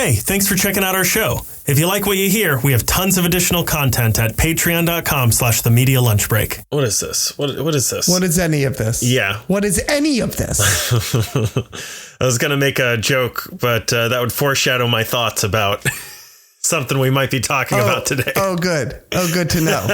Hey, thanks for checking out our show. If you like what you hear, we have tons of additional content at patreon.com/the media lunch break. What is this? What is this? What is any of this? Yeah. What is any of this? I was going to make a joke, but that would foreshadow my thoughts about something we might be talking about today. Oh, good. Oh, good to know.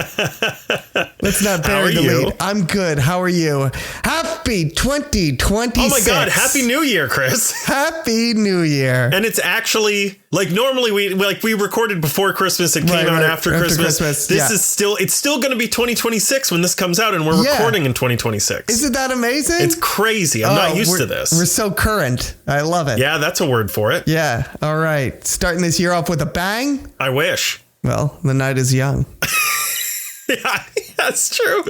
Let's not bury the lead. I'm good. How are you? Happy 2026. Oh my God. Happy New Year, Chris. Happy New Year. And it's actually like normally we recorded before Christmas. It came out after Christmas. It's still going to be 2026 when this comes out, and we're recording in 2026. Isn't that amazing? It's crazy. I'm not used to this. We're so current. I love it. Yeah, that's a word for it. Yeah. All right. Starting this year off with a bang. I wish. Well, the night is young. Yeah, that's true.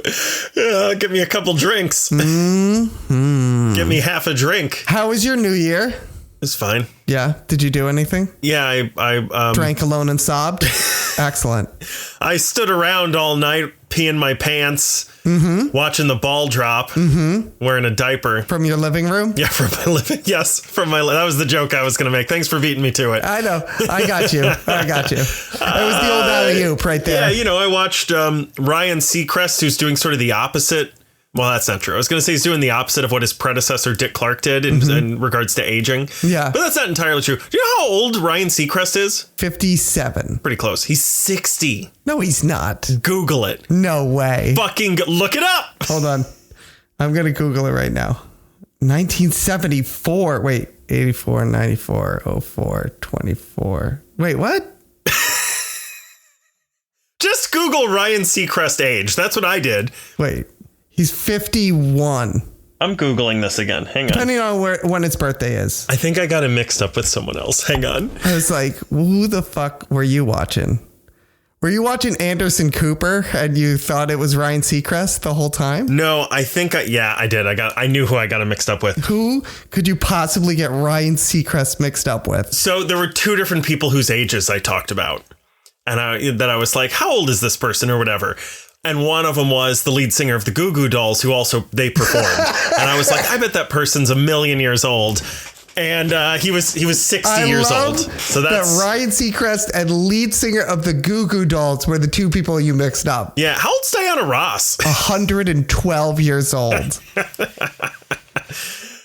Give me a couple drinks. Mm-hmm. Give me half a drink. How was your New Year? It's fine. Yeah. Did you do anything? Yeah, I drank alone and sobbed. Excellent. I stood around all night peeing my pants, watching the ball drop, wearing a diaper. From your living room? Yeah, from my living. Yes, that was the joke I was going to make. Thanks for beating me to it. I know. I got you. It was the old alley-oop right there. Yeah, I watched Ryan Seacrest, who's doing sort of the opposite. Well, that's not true. I was going to say he's doing the opposite of what his predecessor, Dick Clark, did in regards to aging. Yeah. But that's not entirely true. Do you know how old Ryan Seacrest is? 57. Pretty close. He's 60. No, he's not. Google it. No way. Fucking look it up. Hold on. I'm going to Google it right now. 1974. Wait, 84, 94, 04, 24. Wait, what? Just Google Ryan Seacrest age. That's what I did. Wait. He's 51. I'm Googling this again. Hang on. Depending on when his birthday is. I think I got him mixed up with someone else. Hang on. I was like, who the fuck were you watching? Were you watching Anderson Cooper and you thought it was Ryan Seacrest the whole time? No, I think I did. I knew who I got him mixed up with. Who could you possibly get Ryan Seacrest mixed up with? So there were two different people whose ages I talked about. And I was like, how old is this person or whatever? And one of them was the lead singer of the Goo Goo Dolls, who also they performed. And I was like, I bet that person's a million years old. And he was 60 years old. So that's that Ryan Seacrest and lead singer of the Goo Goo Dolls were the two people you mixed up. Yeah. How old's Diana Ross? 112 years old.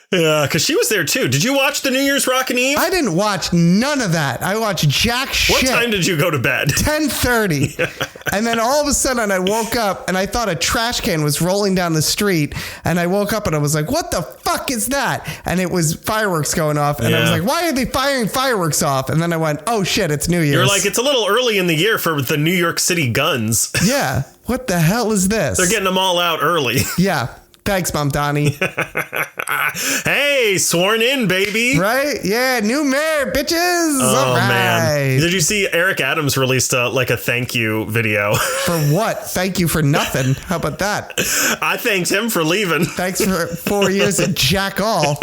Yeah, because she was there too. Did you watch the New Year's Rockin' Eve? I didn't watch none of that. I watched jack shit. What time did you go to bed? 10:30. And then all of a sudden I woke up and I thought a trash can was rolling down the street. And I woke up and I was like, what the fuck is that? And it was fireworks going off. And I was like, why are they firing fireworks off? And then I went, oh shit, it's New Year's. You're like, it's a little early in the year for the New York City guns. Yeah. What the hell is this? They're getting them all out early. Yeah. Thanks, Mom Donnie. Hey, sworn in, baby. Right? Yeah, new mayor, bitches. Oh, all right. Man. Did you see Eric Adams released a thank you video? For what? Thank you for nothing. How about that? I thanked him for leaving. Thanks for 4 years at Jack All.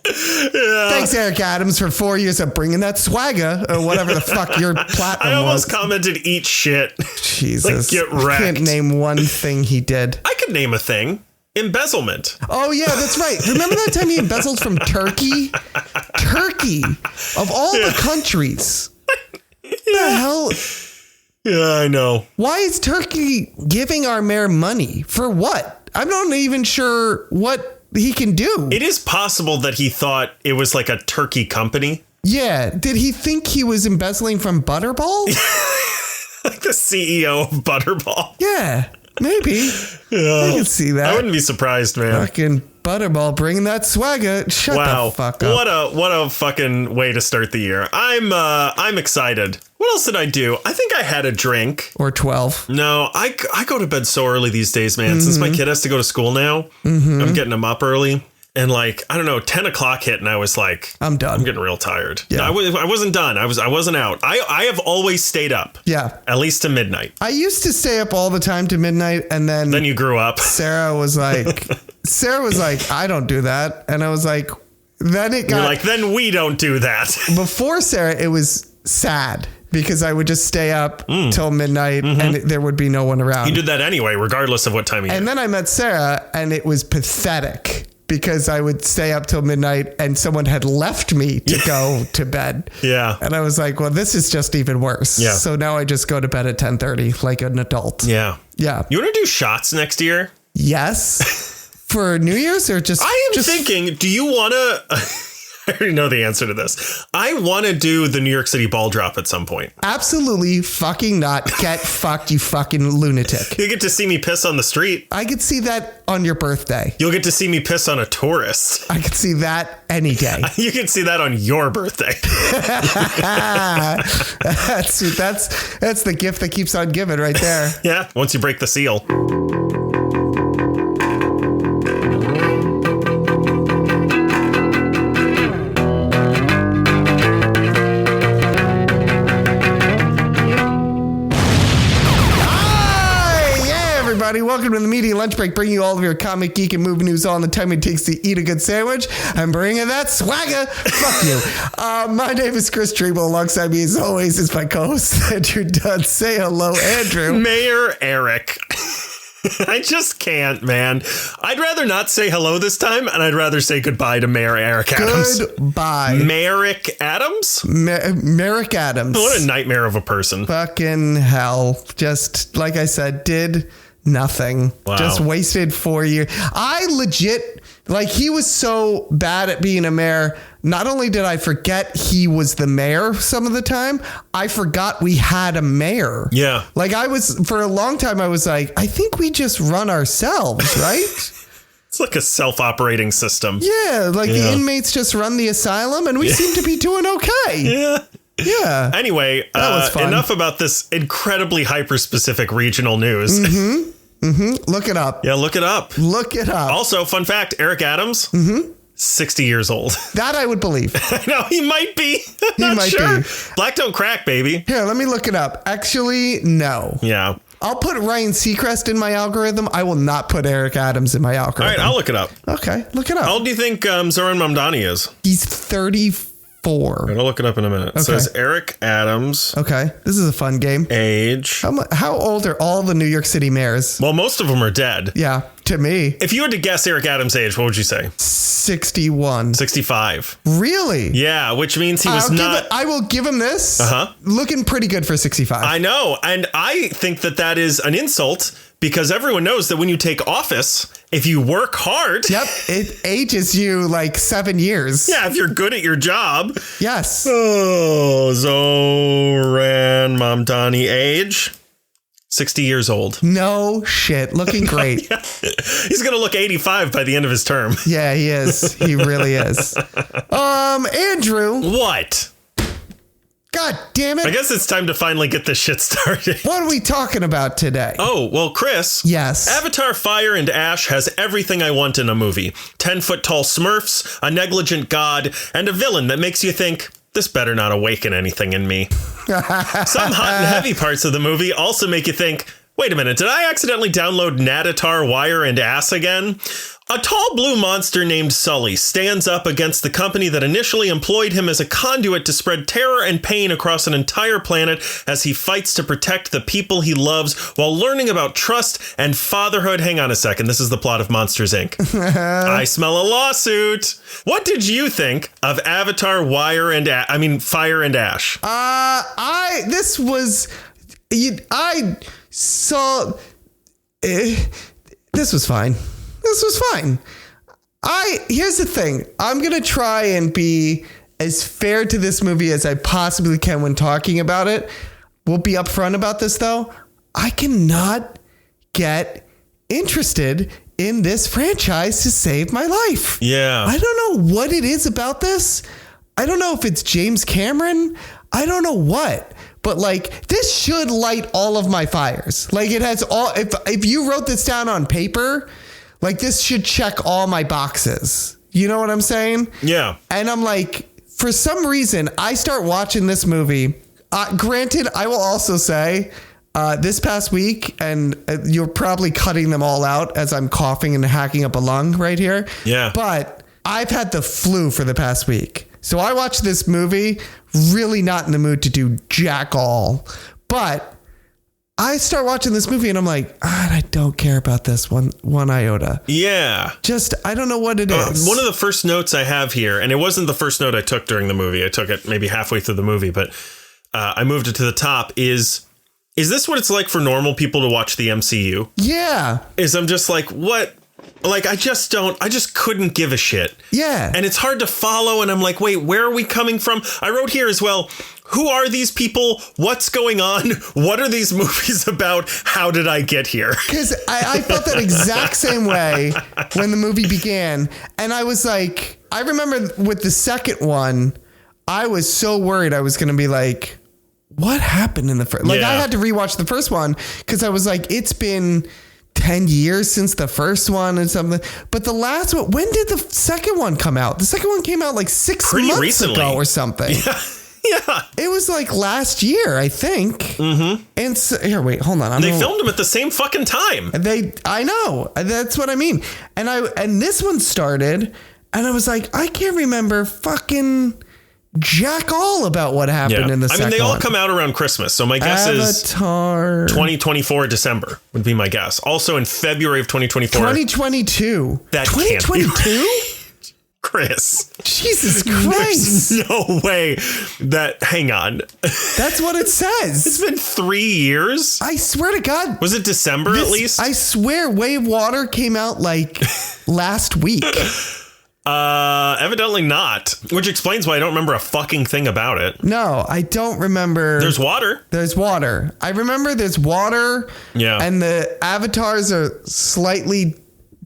Yeah. Thanks, Eric Adams, for 4 years of bringing that swagger or whatever the fuck your platinum was. I almost commented, eat shit. Jesus. Like, get wrecked. I can't name one thing he did. I could name a thing. Embezzlement. Oh, yeah, that's right. Remember that time he embezzled from Turkey? Turkey, of all the countries. The hell? Yeah, I know. Why is Turkey giving our mayor money? For what? I'm not even sure what he can do. It is possible that he thought it was like a turkey company. Yeah. Did he think he was embezzling from Butterball? Like the CEO of Butterball. Yeah, maybe. Yeah. I can see that. I wouldn't be surprised, man. Fucking Butterball bringing that swagger. Shut the fuck up. What a fucking way to start the year. I'm excited. What else did I do? I think I had a drink. Or 12. No, I go to bed so early these days, man. Since my kid has to go to school now, I'm getting him up early. And like, I don't know, 10 o'clock hit and I was like, I'm done. I'm getting real tired. Yeah. No, I wasn't done. I wasn't out. I have always stayed up. Yeah. At least to midnight. I used to stay up all the time to midnight. And then you grew up. Sarah was like, I don't do that. And I was like, then it got. You're like, then we don't do that. Before Sarah, it was sad. Because I would just stay up till midnight and there would be no one around. You did that anyway, regardless of what time of year. And then I met Sarah and it was pathetic. because I would stay up till midnight and someone had left me to go to bed. Yeah. And I was like, well, this is just even worse. Yeah. So now I just go to bed at 10:30 like an adult. Yeah. Yeah. You want to do shots next year? Yes. For New Year's or just... I am thinking, do you want to... I already know the answer to this. I want to do the New York City ball drop at some point. Absolutely fucking not. Get fucked, you fucking lunatic. You get to see me piss on the street. I could see that on your birthday. You'll get to see me piss on a tourist. I could see that any day. You can see that on your birthday. That's the gift that keeps on giving right there. Yeah, once you break the seal. Welcome to the Media Lunch Break, bringing you all of your comic, geek, and movie news all in the time it takes to eat a good sandwich. I'm bringing that swagger. Fuck you. My name is Chris Triebel. Alongside me, as always, is my co-host, Andrew Dunn. Say hello, Andrew. Mayor Eric. I just can't, man. I'd rather not say hello this time, and I'd rather say goodbye to Mayor Eric Adams. Goodbye. Merrick Adams? Merrick Adams. What a nightmare of a person. Fucking hell. Just, like I said, did... nothing. Wow. Just wasted 4 years. I legit, like, he was so bad at being a mayor. Not only did I forget he was the mayor some of the time, I forgot we had a mayor. Yeah. Like, for a long time, I was like, I think we just run ourselves, right? It's like a self-operating system. Yeah. Like the inmates just run the asylum and we seem to be doing okay. Yeah. Yeah. Anyway, enough about this incredibly hyper-specific regional news. Look it up. Yeah, look it up. Look it up. Also, fun fact, Eric Adams, 60 years old. That I would believe. No, he might be. Not might sure. be. Black don't crack, baby. Here, let me look it up. Actually, no. Yeah. I'll put Ryan Seacrest in my algorithm. I will not put Eric Adams in my algorithm. All right, I'll look it up. Okay, look it up. How old do you think Zoran Mamdani is? He's 34. I'll look it up in a minute. Okay. It says Eric Adams. Okay, this is a fun game. Age. How old are all the New York City mayors? Well, most of them are dead. Yeah, to me. If you had to guess Eric Adams' age, what would you say? 61. 65. Really? Yeah, which means he was not... I will give him this. Looking pretty good for 65. I know. And I think that is an insult because everyone knows that when you take office, if you work hard... Yep, it ages you like 7 years. Yeah, if you're good at your job. Yes. Oh, Zoran Mamdani, age... 60 years old. No shit. Looking great. Yeah. He's going to look 85 by the end of his term. Yeah, he is. He really is. Andrew. What? God damn it. I guess it's time to finally get this shit started. What are we talking about today? Oh, well, Chris. Yes. Avatar Fire and Ash has everything I want in a movie. 10-foot-tall Smurfs, a negligent god, and a villain that makes you think, this better not awaken anything in me. Some hot and heavy parts of the movie also make you think, wait a minute, did I accidentally download Natatar Wire and Ass again? A tall blue monster named Sully stands up against the company that initially employed him as a conduit to spread terror and pain across an entire planet as he fights to protect the people he loves while learning about trust and fatherhood. Hang on a second. This is the plot of Monsters, Inc. I smell a lawsuit. What did you think of Avatar Fire and Ash? This was fine. Here's the thing. I'm going to try and be as fair to this movie as I possibly can when talking about it. We'll be upfront about this, though. I cannot get interested in this franchise to save my life. Yeah. I don't know what it is about this. I don't know if it's James Cameron. I don't know what. But like, this should light all of my fires. Like, it has all, if you wrote this down on paper, like, this should check all my boxes. You know what I'm saying? Yeah. And I'm like, for some reason, I start watching this movie. Granted, I will also say, this past week, and you're probably cutting them all out as I'm coughing and hacking up a lung right here. Yeah. But I've had the flu for the past week. So I watched this movie really not in the mood to do jack all. But I start watching this movie and I'm like, I don't care about this one iota. Yeah. Just, I don't know what it is. One of the first notes I have here, and it wasn't the first note I took during the movie. I took it maybe halfway through the movie, but I moved it to the top is this what it's like for normal people to watch the MCU? Yeah. I'm just like, what? Like, I just couldn't give a shit. Yeah. And it's hard to follow. And I'm like, wait, where are we coming from? I wrote here as well. Who are these people? What's going on? What are these movies about? How did I get here? Because I felt that exact same way when the movie began. And I was like, I remember with the second one, I was so worried I was going to be like, what happened in the first? Like, I had to rewatch the first one because I was like, it's been 10 years since the first one and something. But the last one, when did the second one come out? The second one came out like 6 months recently. ago or something. Yeah. It was like last year, I think. Mm-hmm. And so, here, wait, hold on. They filmed them at the same fucking time. I know. That's what I mean. And this one started and I was like, I can't remember fucking jack all about what happened in the second one. They all come out around Christmas. So my guess is 2024 December would be my guess. Also in February of 2024. 2022. That 2022? Chris. Jesus Christ. There's no way that, hang on. That's what it says. It's been 3 years. I swear to God. Was it December at least? I swear Wave Water came out like last week. Evidently not, which explains why I don't remember a fucking thing about it. No, I don't remember. There's water. I remember there's water. Yeah. And the avatars are slightly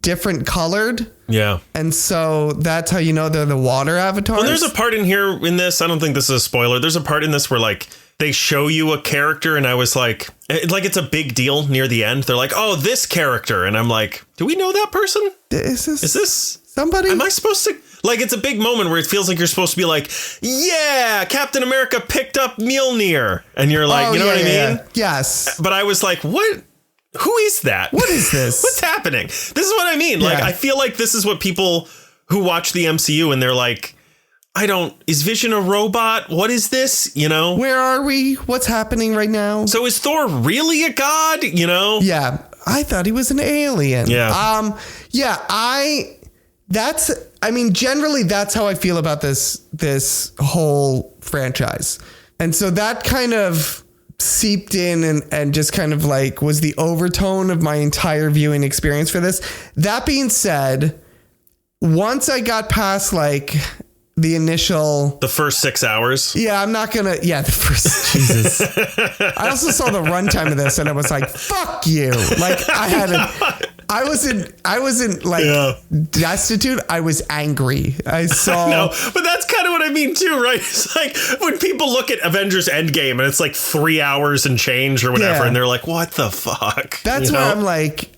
different colored. Yeah. And so that's how you know they're the water avatars. Well, there's a part in here in this. I don't think this is a spoiler. There's a part in this where like they show you a character and I was like it's a big deal near the end. They're like, oh, this character. And I'm like, do we know that person? Is this somebody? Am I supposed to? Like, it's a big moment where it feels like you're supposed to be like, yeah, Captain America picked up Mjolnir. And you're like, you know what I mean? Yeah. Yes. But I was like, what? Who is that? What is this? What's happening? This is what I mean. Yeah. Like, I feel like this is what people who watch the MCU and they're like, is Vision a robot? What is this? You know? Where are we? What's happening right now? So is Thor really a god? You know? Yeah. I thought he was an alien. Yeah. Generally that's how I feel about this whole franchise. And so that kind of seeped in and just kind of like was the overtone of my entire viewing experience for this. That being said, once I got past like the first 6 hours. Yeah, I'm not gonna. Yeah, the first. Jesus. I also saw the runtime of this and I was like, fuck you. Like I wasn't like destitute. I was angry. I saw. No, but that's kind of what I mean too, right? It's like when people look at Avengers Endgame and it's like 3 hours and change or whatever, and they're like, what the fuck? That's where I'm like,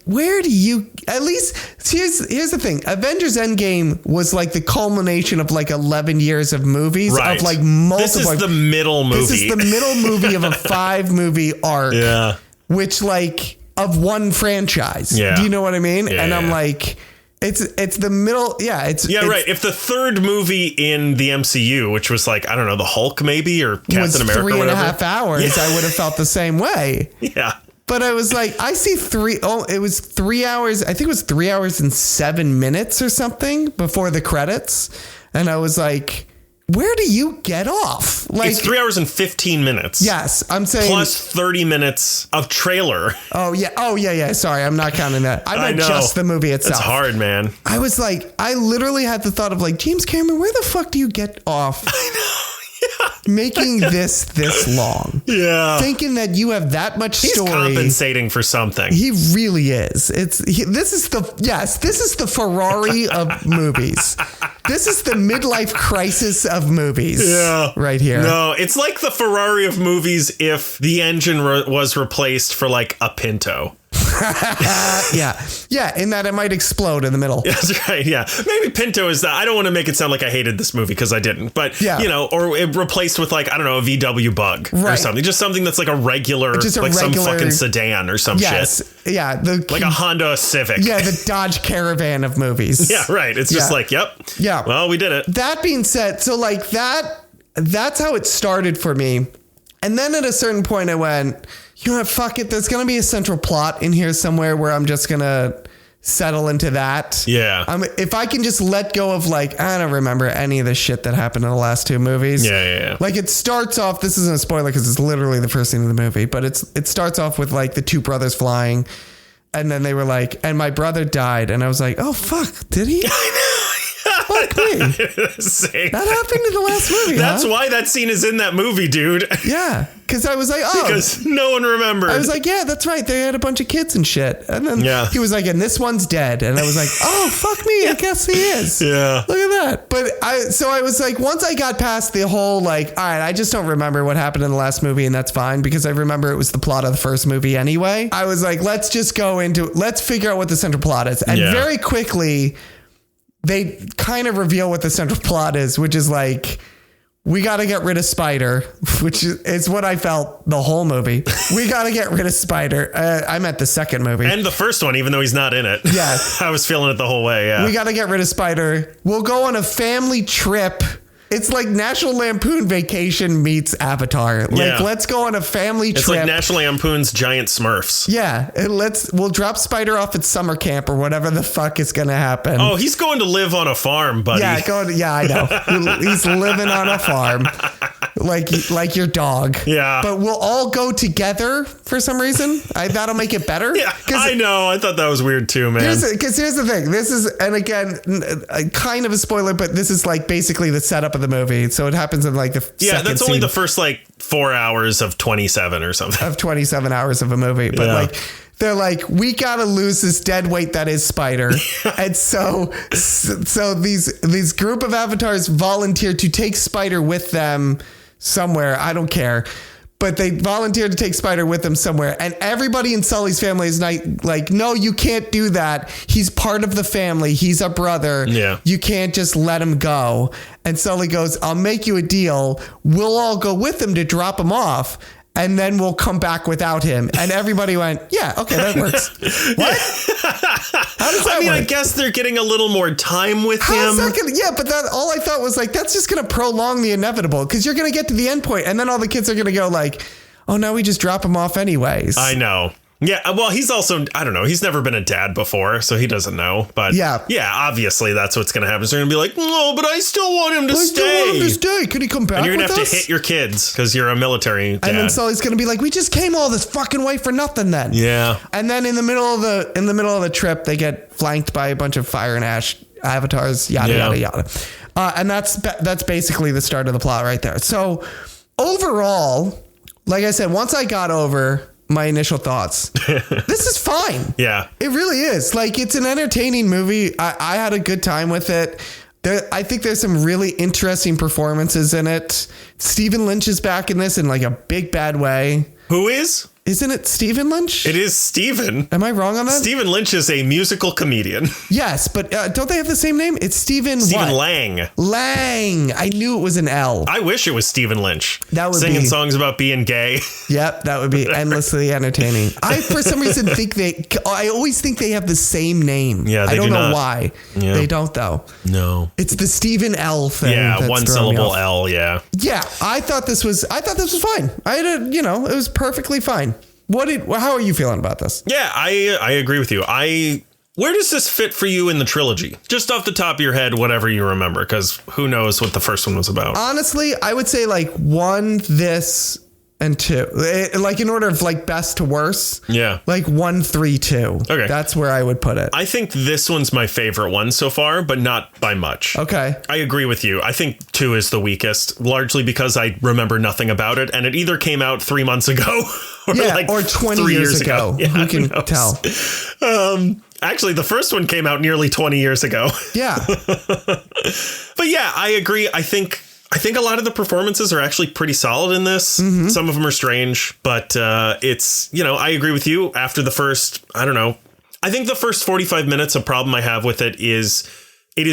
where do you, at least here's the thing. Avengers Endgame was like the culmination of like 11 years of movies of like multiple. This is the middle movie. This is the middle movie of a 5 movie arc. Yeah. Which like of one franchise. Yeah. Do you know what I mean? Yeah, and I'm like, it's the middle. Yeah. It's right. If the third movie in the MCU, which was like, I don't know, the Hulk maybe or Captain America, 3.5 hours, I would have felt the same way. Yeah. But I was like, I see it was 3 hours. I think it was 3 hours and 7 minutes or something before the credits. And I was like, where do you get off? Like, it's 3 hours and 15 minutes. Yes, I'm saying. Plus 30 minutes of trailer. Oh, yeah. Sorry, I'm not counting that. I meant just the movie itself. It's hard, man. I was like, I literally had the thought of like, James Cameron, where the fuck do you get off? I know. Making this long. Yeah. Thinking that you have that much story. He's compensating for something. He really is. This is the Ferrari of movies. This is the midlife crisis of movies. Yeah. Right here. No, it's like the Ferrari of movies if the engine was replaced for like a Pinto. Yeah, in that it might explode in the middle. That's right. Yeah, maybe Pinto is that. I don't want to make it sound like I hated this movie because I didn't, but or it replaced with like, I don't know, a VW Bug or something, just something that's like a regular, some fucking sedan or some shit. Yeah, like a Honda Civic. Yeah, the Dodge Caravan of movies. Yeah, right. It's just like, yep. Yeah. Well, we did it. That being said, so like that's how it started for me, and then at a certain point I went, You know what? Fuck it. There's going to be a central plot in here somewhere where I'm just going to settle into that. Yeah. If I can just let go of like, I don't remember any of the shit that happened in the last two movies. Yeah. Like it starts off, this isn't a spoiler because it's literally the first scene of the movie, but it starts off with like the two brothers flying. And then they were like, and my brother died. And I was like, oh, fuck. Did he? Fuck me. That happened in the last movie. That's why that scene is in that movie, dude. Yeah. Because I was like, oh. Because no one remembered. I was like, yeah, that's right. They had a bunch of kids and shit. And then he was like, and this one's dead. And I was like, oh, fuck me. I guess he is. Yeah. Look at that. But I was like, once I got past the whole, like, all right, I just don't remember what happened in the last movie. And that's fine because I remember it was the plot of the first movie anyway. I was like, let's figure out what the central plot is. And very quickly, they kind of reveal what the central plot is, which is like, we got to get rid of Spider, which is what I felt the whole movie. We got to get rid of Spider. I meant the second movie. And the first one, even though he's not in it. Yeah. I was feeling it the whole way. Yeah. We got to get rid of Spider. We'll go on a family trip. It's like National Lampoon Vacation meets Avatar. Like, let's go on a family trip. It's like National Lampoon's Giant Smurfs. Yeah. And we'll drop Spider off at summer camp or whatever the fuck is going to happen. Oh, he's going to live on a farm, buddy. Yeah, I know. He's living on a farm. Like your dog. Yeah. But we'll all go together for some reason. That'll make it better. Yeah, I know. I thought that was weird too, man. Because here's the thing. This is, and again, kind of a spoiler, but this is like basically the setup of the movie. So it happens in like the second that's only scene the first like 4 hours of 27 or something. Of 27 hours of a movie. But like, they're like, we got to lose this dead weight that is Spider. And so these group of avatars volunteer to take Spider with them somewhere. I don't care. But they volunteered to take Spider with them somewhere. And everybody in Sully's family is like, no, you can't do that. He's part of the family. He's a brother. Yeah. You can't just let him go. And Sully goes, I'll make you a deal. We'll all go with him to drop him off. And then we'll come back without him. And everybody went, yeah, okay, that works. What? How does that work? I guess they're getting a little more time with him. But all I thought was like, that's just going to prolong the inevitable because you're going to get to the end point and then all the kids are going to go like, oh, no, we just drop him off anyways. I know. Yeah, well, he's also, I don't know, he's never been a dad before, so he doesn't know. But yeah, obviously that's what's going to happen. So they're going to be like, no, but I still want him to stay. Could he come back? And you're going to have to hit your kids because you're a military dad. And then Sully's going to be like, we just came all this fucking way for nothing then. Yeah. And then in the middle of the trip, they get flanked by a bunch of fire and ash avatars, yada, yada. And that's basically the start of the plot right there. So overall, like I said, once I got over my initial thoughts, this is fine. Yeah, it really is. Like, it's an entertaining movie. I had a good time with it. I think there's some really interesting performances in it. Stephen Lynch is back in this in like a big bad way. Who is? Isn't it Stephen Lynch? It is Stephen. Am I wrong on that? Stephen Lynch is a musical comedian. Yes, but don't they have the same name? It's Stephen Lang. Lang. I knew it was an L. I wish it was Stephen Lynch. That would singing songs about being gay. Yep, that would be endlessly entertaining. I, for some reason, I always think they have the same name. Yeah, I don't know why. Yeah. They don't, though. No. It's the Stephen L thing. Yeah, one syllable L, yeah. Yeah, I thought this was fine. It was perfectly fine. How are you feeling about this? Yeah, I agree with you. Where does this fit for you in the trilogy? Just off the top of your head, whatever you remember, because who knows what the first one was about. Honestly, I would say like 1, this, and 2. Like in order of like best to worst. Yeah. Like 1, 3, 2. Okay. That's where I would put it. I think this one's my favorite one so far, but not by much. Okay. I agree with you. I think 2 is the weakest, largely because I remember nothing about it. And it either came out 3 months ago or 20 years ago. Yeah, who can tell? Actually, the first one came out nearly 20 years ago. Yeah. But yeah, I agree. I think a lot of the performances are actually pretty solid in this. Mm-hmm. Some of them are strange, but it's, I agree with you. After the first, I don't know. I think the first 45 minutes, a problem I have with it is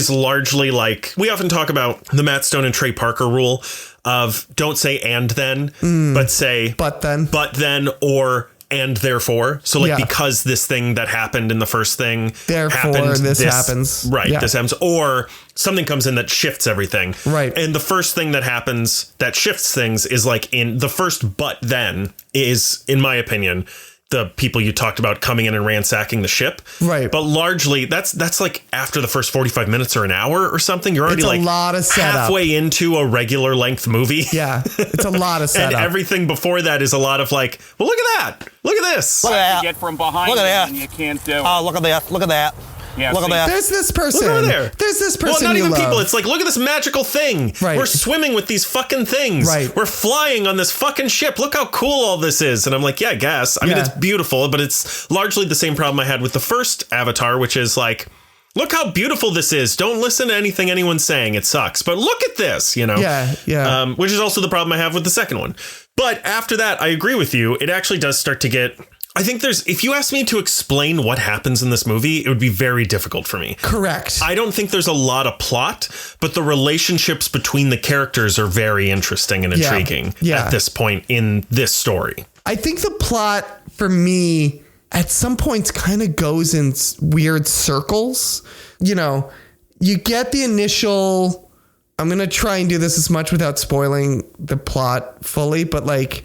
largely like, we often talk about the Matt Stone and Trey Parker rule of don't say and then, but say but then, or and therefore. So like, Yeah. because this thing that happened in the first thing Therefore, happened, this happens. Right. Yeah. This happens. Or something comes in that shifts everything. Right. And the first thing that happens that shifts things is like in the first but then is, in my opinion, the people you talked about coming in and ransacking the ship. Right. But largely that's like after the first 45 minutes or an hour or something. You're already It's a like lot of setup. halfway into a regular length movie. Yeah, it's a lot of And setup. everything before that is a lot of like, well, look at that. Look at this. Look at that. Get from behind Look at that. and you can't do it. Oh, look at that. Look at that. Yeah, Look at see? that. There's this person. Look over there. There's this person. Well, not you even love. people. It's like, look at this magical thing. Right. We're swimming with these fucking things. Right. We're flying on this fucking ship. Look how cool all this is. And I'm like, yeah, I guess. I mean, Yeah. it's beautiful, but it's largely the same problem I had with the first Avatar, which is like, look how beautiful this is. Don't listen to anything anyone's saying. It sucks. But look at this, you know? Yeah. Which is also the problem I have with the second one. But after that, I agree with you. It actually does start to get... I think if you ask me to explain what happens in this movie, it would be very difficult for me. Correct. I don't think there's a lot of plot, but the relationships between the characters are very interesting and intriguing at this point in this story. I think the plot for me at some points kind of goes in weird circles. You know, you get the initial, I'm going to try and do this as much without spoiling the plot fully, but like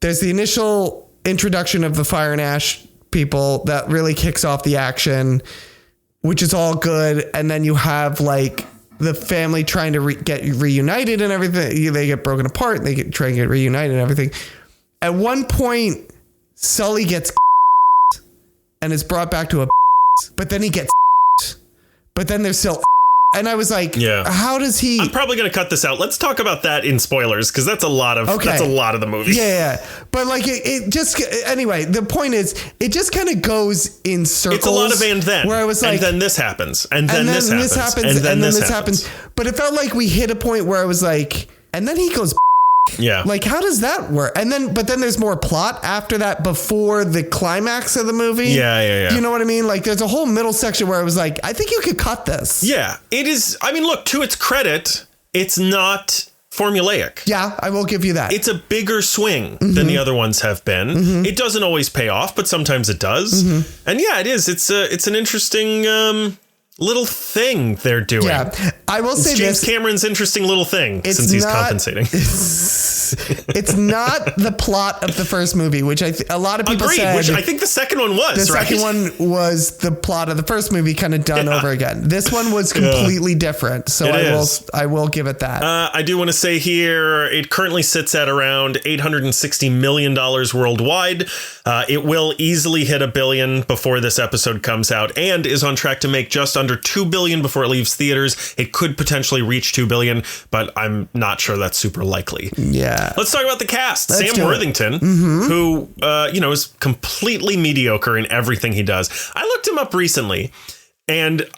there's the initial introduction of the Fire and Ash people that really kicks off the action, which is all good. And then you have like the family trying to get reunited and everything. They get broken apart and they try and get reunited and everything. At one point, Sully gets and is brought back to a, but then he gets, but then there's still, and I was like, how does he? I'm probably going to cut this out. Let's talk about that in spoilers because that's a lot of that's a lot of the movie. Yeah. But like it just anyway, the point is it just kind of goes in circles. It's a lot of and then. Where I was like, and then this happens. And then this happens. And then this happens. But it felt like we hit a point where I was like, and then he goes, yeah. Like, how does that work? And then, but then there's more plot after that before the climax of the movie. Yeah. You know what I mean? Like, there's a whole middle section where I was like, I think you could cut this. Yeah, it is. I mean, look, to its credit, it's not formulaic. Yeah, I will give you that. It's a bigger swing than the other ones have been. It doesn't always pay off, but sometimes it does. And yeah, it is. It's an interesting little thing they're doing. Yeah, I will say James this. Cameron's interesting little thing since he's compensating. It's not the plot of the first movie, which a lot of people said. Which I think the second one was. The second one was the plot of the first movie, kind of done over again. This one was completely different, so I will give it that. I do want to say here, it currently sits at around $860 million worldwide. It will easily hit $1 billion before this episode comes out, and is on track to make just under $2 billion before it leaves theaters. It could potentially reach $2 billion, but I'm not sure that's super likely. Yeah. Let's talk about the cast. Let's Sam Worthington, who, is completely mediocre in everything he does. I looked him up recently, and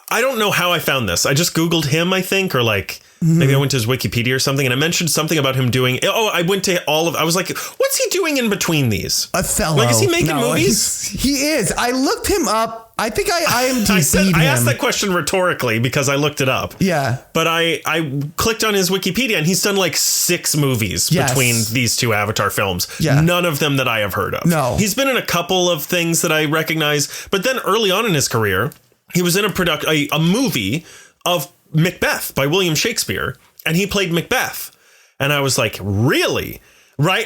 I don't know how I found this. I just Googled him, I think, or like maybe I went to his Wikipedia or something, and I mentioned something about him doing. I went to I was like, what's he doing in between these? Othello. Like, is he making movies? He is. I looked him up. I think I I asked that question rhetorically because I looked it up. Yeah. But I clicked on his Wikipedia and he's done like 6 movies between these 2 Avatar films. Yeah. None of them that I have heard of. No. He's been in a couple of things that I recognize. But then early on in his career, he was in a movie of Macbeth by William Shakespeare. And he played Macbeth. And I was like, really? Right.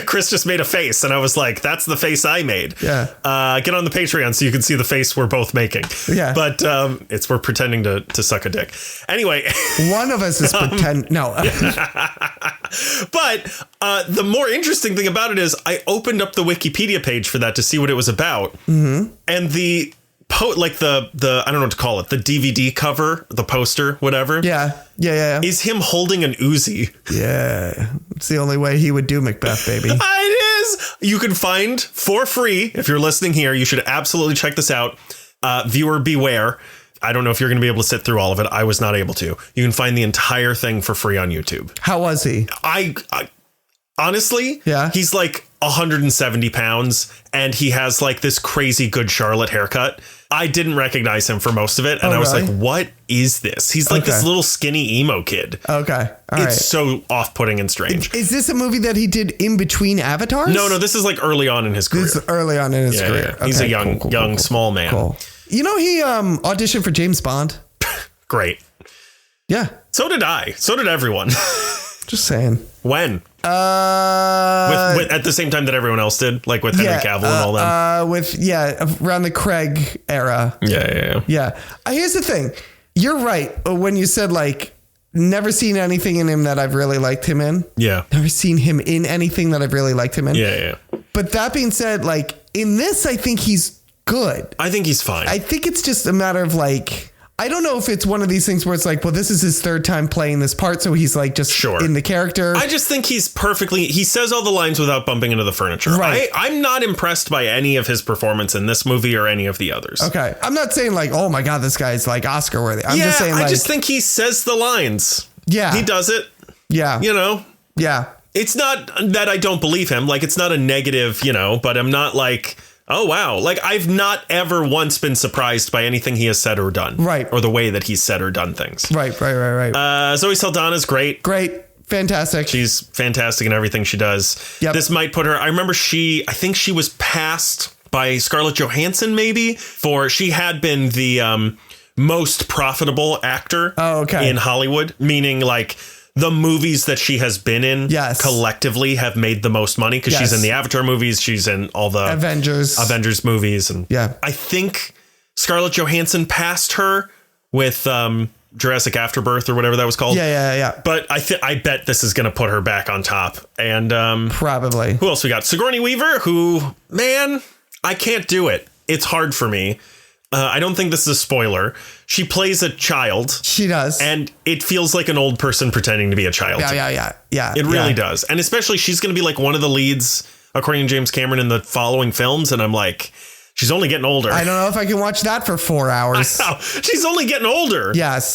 Chris just made a face and I was like, that's the face I made. Yeah. Get on the Patreon so you can see the face we're both making. Yeah. But we're pretending to suck a dick. Anyway. One of us is pretend. No. But the more interesting thing about it is I opened up the Wikipedia page for that to see what it was about. And the I don't know what to call it, the DVD cover, the poster, whatever. Yeah. Is him holding an Uzi. Yeah. It's the only way he would do Macbeth, baby. It is. You can find for free. If you're listening here, you should absolutely check this out. Viewer beware. I don't know if you're going to be able to sit through all of it. I was not able to. You can find the entire thing for free on YouTube. How was he? I honestly, yeah, he's like 170 pounds and he has like this crazy good Charlotte haircut. I didn't recognize him for most of it. And I was like, what is this? He's like this little skinny emo kid. Okay. All right. It's so off-putting and strange. Is this a movie that he did in between Avatars? No, this is like early on in his career. This is early on in his career. Yeah. He's a young, small man. Cool. You know, he auditioned for James Bond. Great. Yeah. So did I. So did everyone. Just saying. When? With at the same time that everyone else did, like with Henry Cavill and all them. Around the Craig era. Yeah. Here's the thing. You're right when you said like never seen anything in him that I've really liked him in. Yeah. Never seen him in anything that I've really liked him in. Yeah. But that being said, like in this, I think he's good. I think he's fine. I think it's just a matter of like. I don't know if it's one of these things where it's like, well, this is his third time playing this part, so he's like just in the character. I just think he says all the lines without bumping into the furniture. Right. I'm not impressed by any of his performance in this movie or any of the others. Okay. I'm not saying like, oh my God, this guy's like Oscar worthy. I'm just saying like. I just think he says the lines. Yeah. He does it. Yeah. You know? Yeah. It's not that I don't believe him. Like, it's not a negative, but I'm not like, oh, wow. Like, I've not ever once been surprised by anything he has said or done. Right. Or the way that he's said or done things. Right. Zoe Saldana's great. Fantastic. She's fantastic in everything she does. Yep. This might put her, I remember I think she was passed by Scarlett Johansson, maybe, she had been the most profitable actor in Hollywood, meaning like the movies that she has been in collectively have made the most money because she's in the Avatar movies. She's in all the Avengers movies. And I think Scarlett Johansson passed her with Jurassic Afterbirth or whatever that was called. Yeah. But I bet this is going to put her back on top. And probably. Who else we got? Sigourney Weaver, who, man, I can't do it. It's hard for me. I don't think this is a spoiler. She plays a child. She does. And it feels like an old person pretending to be a child. Yeah. It really does. And especially she's going to be like one of the leads, according to James Cameron, in the following films. And I'm like, she's only getting older. I don't know if I can watch that for 4 hours. I know. She's only getting older. Yes.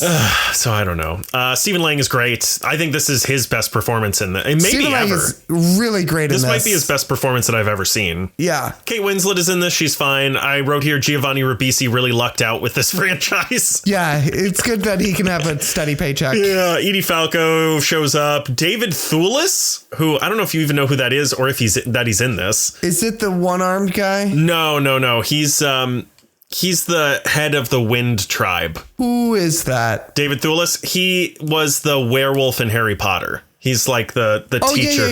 So I don't know. Stephen Lang is great. I think this is his best performance in the maybe Stephen Lang ever. Is really great in this. This might be his best performance that I've ever seen. Yeah. Kate Winslet is in this. She's fine. I wrote here Giovanni Ribisi really lucked out with this franchise. Yeah, it's good that he can have a steady paycheck. Yeah, Edie Falco shows up. David Thewlis, who I don't know if you even know who that is or if he's in this. Is it the one-armed guy? No. He's the head of the Wind Tribe. Who is that? David Thewlis. He was the werewolf in Harry Potter. He's like the teacher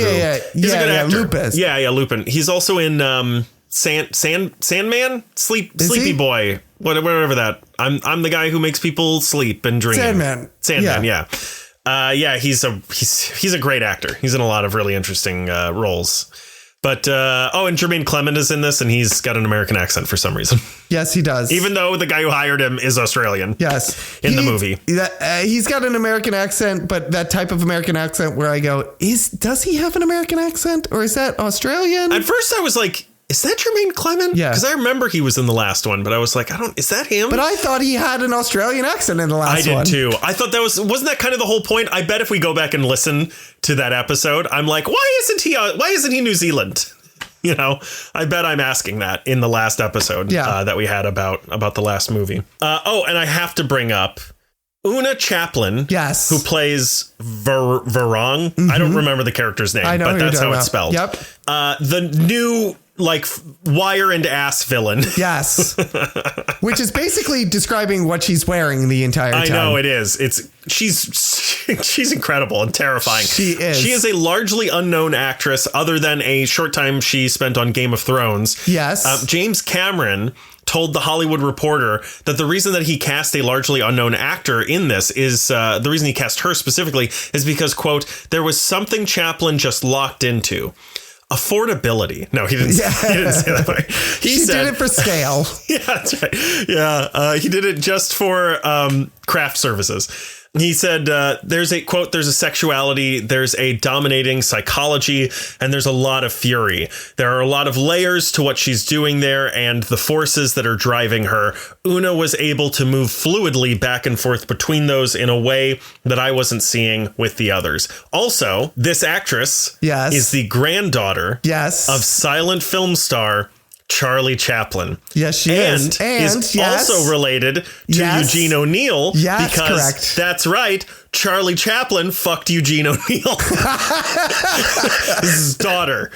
he's a good actor. Lupus. Yeah, Lupin. He's also in Sandman, Sleepy Boy, whatever that. I'm the guy who makes people sleep and dream. Sandman. Yeah. He's a great actor. He's in a lot of really interesting roles. But, and Jermaine Clement is in this, and he's got an American accent for some reason. Yes, he does. Even though the guy who hired him is Australian. Yes. In the movie. He's got an American accent, but that type of American accent where I go, does he have an American accent, or is that Australian? At first I was like, is that Jermaine Clement? Yeah. Because I remember he was in the last one, but I was like, is that him? But I thought he had an Australian accent in the last one. I did too. I thought wasn't that kind of the whole point? I bet if we go back and listen to that episode, I'm like, why isn't he New Zealand? I bet I'm asking that in the last episode that we had about the last movie. And I have to bring up Una Chaplin, yes, who plays Varong. Mm-hmm. I don't remember the character's name, but that's how it's spelled. Yep. The new wire and ass villain. Yes. Which is basically describing what she's wearing the entire time. I know it is. She's incredible and terrifying. She is. She is a largely unknown actress other than a short time she spent on Game of Thrones. Yes. James Cameron told The Hollywood Reporter that the reason that he cast a largely unknown actor in this is the reason he cast her specifically is because, quote, there was something Chaplin just locked into. Affordability. No, he didn't say that way. He did it for scale. Yeah, that's right. Yeah, he did it just for craft services. He said, there's a quote, there's a sexuality, there's a dominating psychology, and there's a lot of fury. There are a lot of layers to what she's doing there and the forces that are driving her. Una was able to move fluidly back and forth between those in a way that I wasn't seeing with the others. Also, this actress is the granddaughter of silent film star Charlie Chaplin. Yes, she is. And is also related to Eugene O'Neill. Yes, because correct. That's right. Charlie Chaplin fucked Eugene O'Neill. His daughter.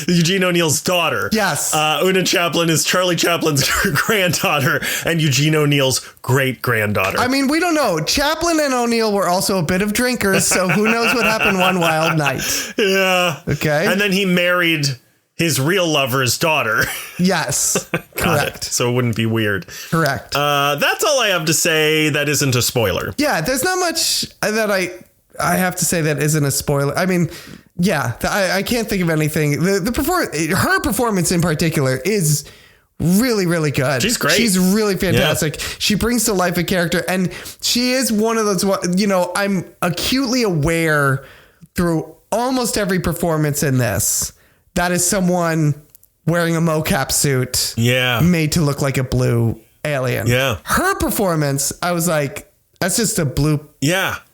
Eugene O'Neill's daughter. Yes. Una Chaplin is Charlie Chaplin's granddaughter and Eugene O'Neill's great-granddaughter. I mean, we don't know. Chaplin and O'Neill were also a bit of drinkers, so who knows what happened one wild night. Yeah. Okay. And then he married his real lover's daughter. Yes. Correct. So it wouldn't be weird. Correct. That's all I have to say that isn't a spoiler. Yeah, there's not much that I have to say that isn't a spoiler. I mean, yeah, I can't think of anything. Her performance in particular is really, really good. She's great. She's really fantastic. Yeah. She brings to life a character, and she is one of those, I'm acutely aware through almost every performance in this that is someone wearing a mocap suit made to look like a blue alien. Yeah. Her performance, I was like, that's just a blue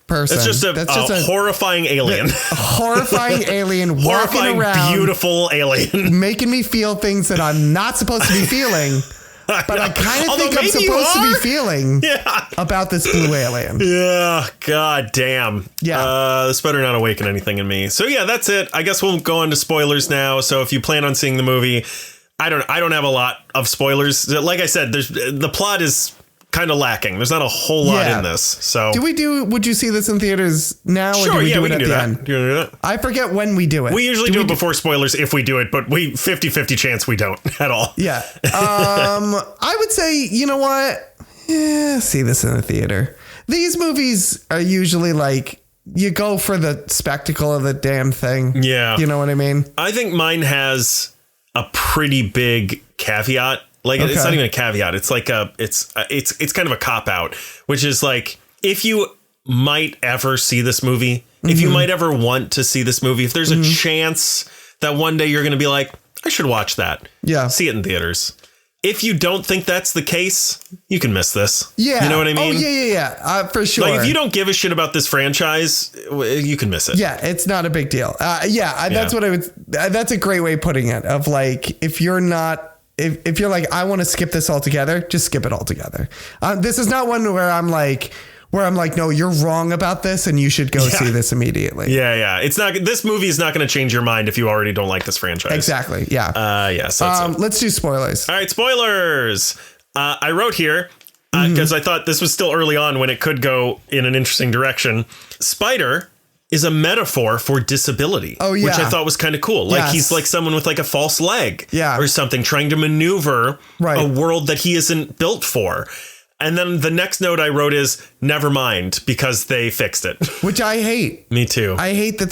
person. It's just a horrifying alien. A horrifying alien walking around. Beautiful alien. Making me feel things that I'm not supposed to be feeling. But I kind of think I'm supposed to be feeling about this blue alien. Yeah. God damn. Yeah. This better not awaken anything in me. So yeah, that's it. I guess we'll go on to spoilers now. So if you plan on seeing the movie, I don't have a lot of spoilers. Like I said, the plot is kind of lacking. There's not a whole lot in this. So would you see this in theaters now? Sure, or we can do that. Do you do that? I forget when we do it. We usually do it before spoilers if we do it, but 50-50 chance we don't at all. Yeah. I would say, you know what? Yeah, see this in the theater. These movies are usually like, you go for the spectacle of the damn thing. Yeah. You know what I mean? I think mine has a pretty big caveat. Like, it's not even a caveat. It's like it's kind of a cop out, which is like, if you might ever see this movie, if you might ever want to see this movie, if there's a chance that one day you're going to be like, I should watch that. Yeah. See it in theaters. If you don't think that's the case, you can miss this. Yeah. You know what I mean? Oh, yeah. For sure. Like, if you don't give a shit about this franchise, you can miss it. Yeah, it's not a big deal. That's what I would. That's a great way of putting it. Of like, if you're not. If you're like, I want to skip this altogether, just skip it altogether. This is not one where I'm like, no, you're wrong about this and you should go see this immediately. Yeah. It's not, this movie is not going to change your mind if you already don't like this franchise. Exactly. Yeah. Yes. Let's do spoilers. All right. Spoilers. I wrote here because I thought this was still early on when it could go in an interesting direction. Spider is a metaphor for disability, which I thought was kind of cool. Like he's like someone with like a false leg or something trying to maneuver a world that he isn't built for. And then the next note I wrote is never mind because they fixed it, which I hate. Me too. I hate that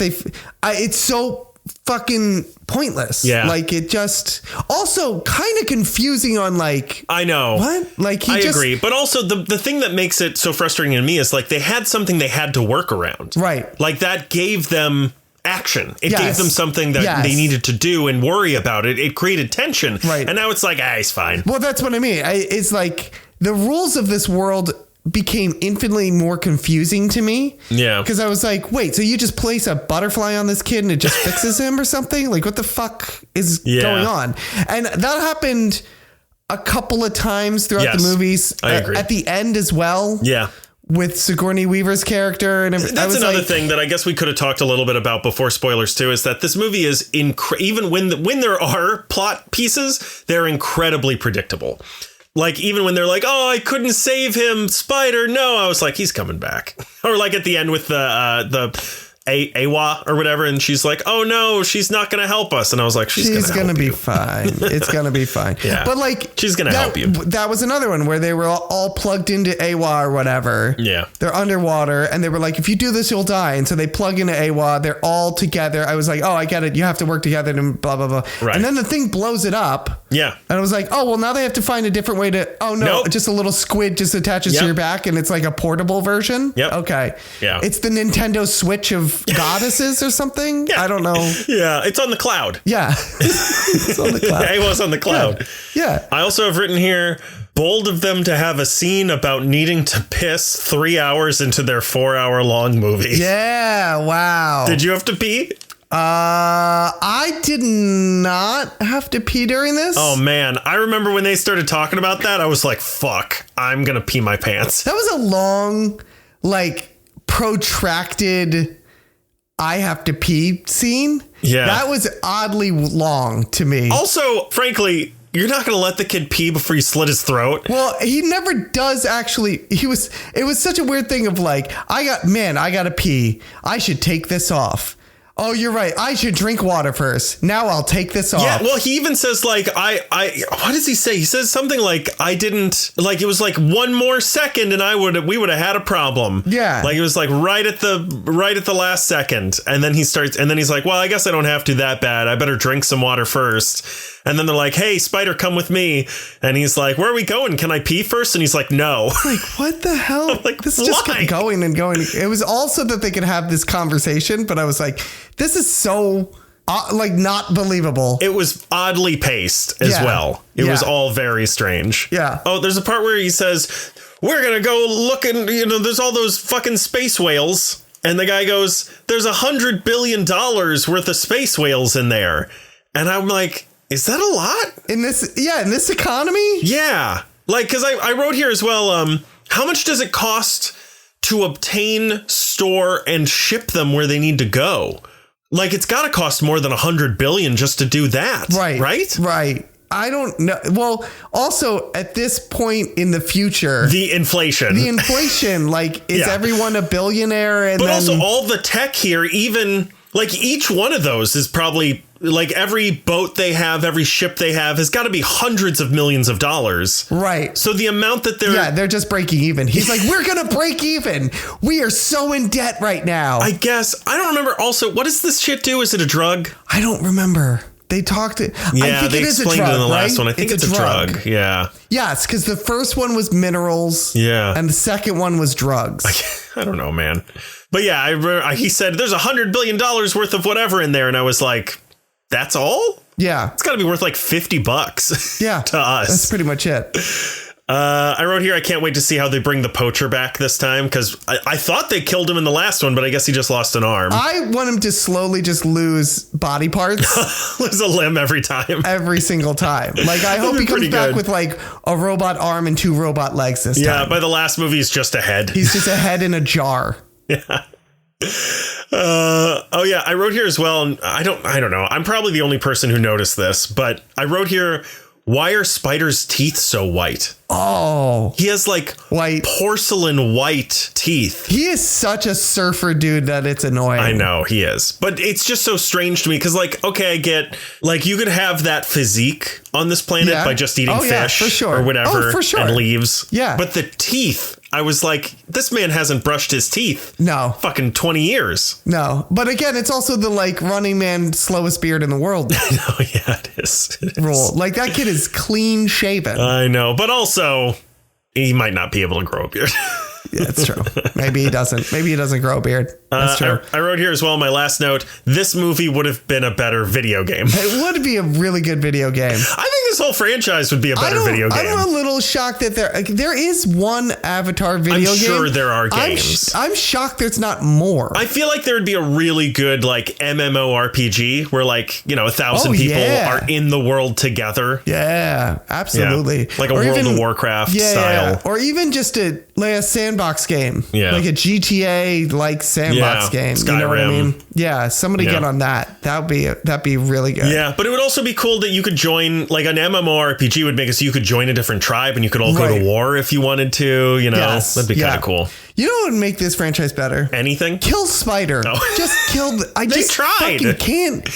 it's so fucking pointless. Yeah. Like it just also kind of confusing on like, I know what, like I agree. But also the thing that makes it so frustrating to me is like they had something they had to work around. Right. Like that gave them action. It gave them something that they needed to do and worry about it. It created tension. Right. And now it's like, it's fine. Well, that's what I mean. It's like the rules of this world became infinitely more confusing to me. Yeah. Because I was like, wait, so you just place a butterfly on this kid and it just fixes him or something? Like, what the fuck is going on? And that happened a couple of times throughout the movies. I agree. At the end as well. Yeah. With Sigourney Weaver's character. And that's another thing that I guess we could have talked a little bit about before spoilers too, is that this movie is even when there are plot pieces, they're incredibly predictable. Like, even when they're like, oh, I couldn't save him, Spider. No, I was like, he's coming back. Or like at the end with the Awa or whatever. And she's like, oh, no, she's not going to help us. And I was like, she's going to be fine. It's going to be fine. Yeah. But like, she's going to help you. That was another one where they were all plugged into Awa or whatever. Yeah. They're underwater and they were like, if you do this, you'll die. And so they plug into Awa. They're all together. I was like, oh, I get it. You have to work together and blah, blah, blah. Right. And then the thing blows it up. Yeah. And I was like, oh, well, now they have to find a different way to. Oh, no, just a little squid just attaches to your back and it's like a portable version. Yep. Okay. Yeah. It's the Nintendo Switch of goddesses or something. I don't know. Yeah. It's on the cloud. Yeah. It's on the cloud. It was on the cloud. Yeah. I also have written here, bold of them to have a scene about needing to piss 3 hours into their 4 hour long movie. Yeah. Wow. Did you have to pee? I did not have to pee during this. Oh, man. I remember when they started talking about that, I was like, fuck, I'm going to pee my pants. That was a long, like, protracted I have to pee scene. Yeah. That was oddly long to me. Also, frankly, you're not going to let the kid pee before you slit his throat. Well, he never does actually. It was such a weird thing of like, I got to pee. I should take this off. Oh, you're right. I should drink water first. Now I'll take this off. Yeah, well, he even says like, what does he say? He says something like, I didn't, like, it was like one more second and we would have had a problem. Yeah. Like it was like right at the last second. And then he's like, well, I guess I don't have to that bad. I better drink some water first. And then they're like, hey, Spider, come with me. And he's like, where are we going? Can I pee first? And he's like, no. Like, what the hell? I'm like, this just kept going and going. It was also that they could have this conversation, but I was like, this is so like not believable. It was oddly paced as well. It was all very strange. Yeah. Oh, there's a part where he says, we're going to go look and, there's all those fucking space whales. And the guy goes, there's $100 billion worth of space whales in there. And I'm like, is that a lot? In this economy? Yeah. Like, because I wrote here as well, how much does it cost to obtain, store, and ship them where they need to go? Like, it's got to cost more than $100 billion just to do that. Right. Right? Right. I don't know. Well, also at this point in the future, the inflation, like, is everyone a billionaire? But also all the tech here, even like each one of those is probably like every boat they have, every ship they have has got to be hundreds of millions of dollars. Right. So the amount that they're just breaking even. He's like, we're going to break even. We are so in debt right now. I guess. I don't remember. Also, what does this shit do? Is it a drug? I don't remember. They talked it. Yeah, I think they explained it in the last one. I think it's a drug. Yeah. Yes, because the first one was minerals. Yeah. And the second one was drugs. I don't know, man. But yeah, he said there's $100 billion worth of whatever in there. And I was like, that's all? Yeah. It's got to be worth like $50. Yeah. To us. That's pretty much it. I wrote here, I can't wait to see how they bring the poacher back this time, because I thought they killed him in the last one, but I guess he just lost an arm. I want him to slowly just lose body parts. Lose a limb every time. Every single time. Like, I hope he comes back with like a robot arm and 2 robot legs this time. Yeah, by the last movie, he's just a head. He's just a head in a jar. Yeah. Oh yeah, I wrote here as well, and I don't know. I'm probably the only person who noticed this, but I wrote here, why are Spider's teeth so white? Oh, he has like white porcelain white teeth. He is such a surfer dude that it's annoying. I know he is, but it's just so strange to me because, like, okay, I get like you could have that physique on this planet by just eating fish for sure. or whatever and leaves. Yeah, but the teeth. I was like, this man hasn't brushed his teeth. No. Fucking 20 years. No. But again, it's also the like Running Man slowest beard in the world. Oh, yeah, it is. Rule. Like that kid is clean shaven. I know. But also, he might not be able to grow a beard. Yeah, it's true. Maybe he doesn't grow a beard. That's true. I wrote here as well, my last note, this movie would have been a better video game. It would be a really good video game. I think this whole franchise would be a better video game. I'm a little shocked that there is one Avatar video game. I'm sure there are games. I'm shocked there's not more. I feel like there would be a really good like MMORPG where like, 1,000 people are in the world together. Yeah, absolutely. Yeah. Like a World of Warcraft style. Yeah. Or even just a sandbox game. Yeah. Like a GTA like sandbox game. Skyrim. You know what I mean? Yeah. Somebody get on that. That'd be really good. Yeah. But it would also be cool that you could join, like an MMORPG would make it so you could join a differerent tribe and you could all go to war if you wanted to, Yes. That'd be kind of cool. You know what would make this franchise better? Anything? Kill Spider. No. Just kill. I just tried. fucking can't.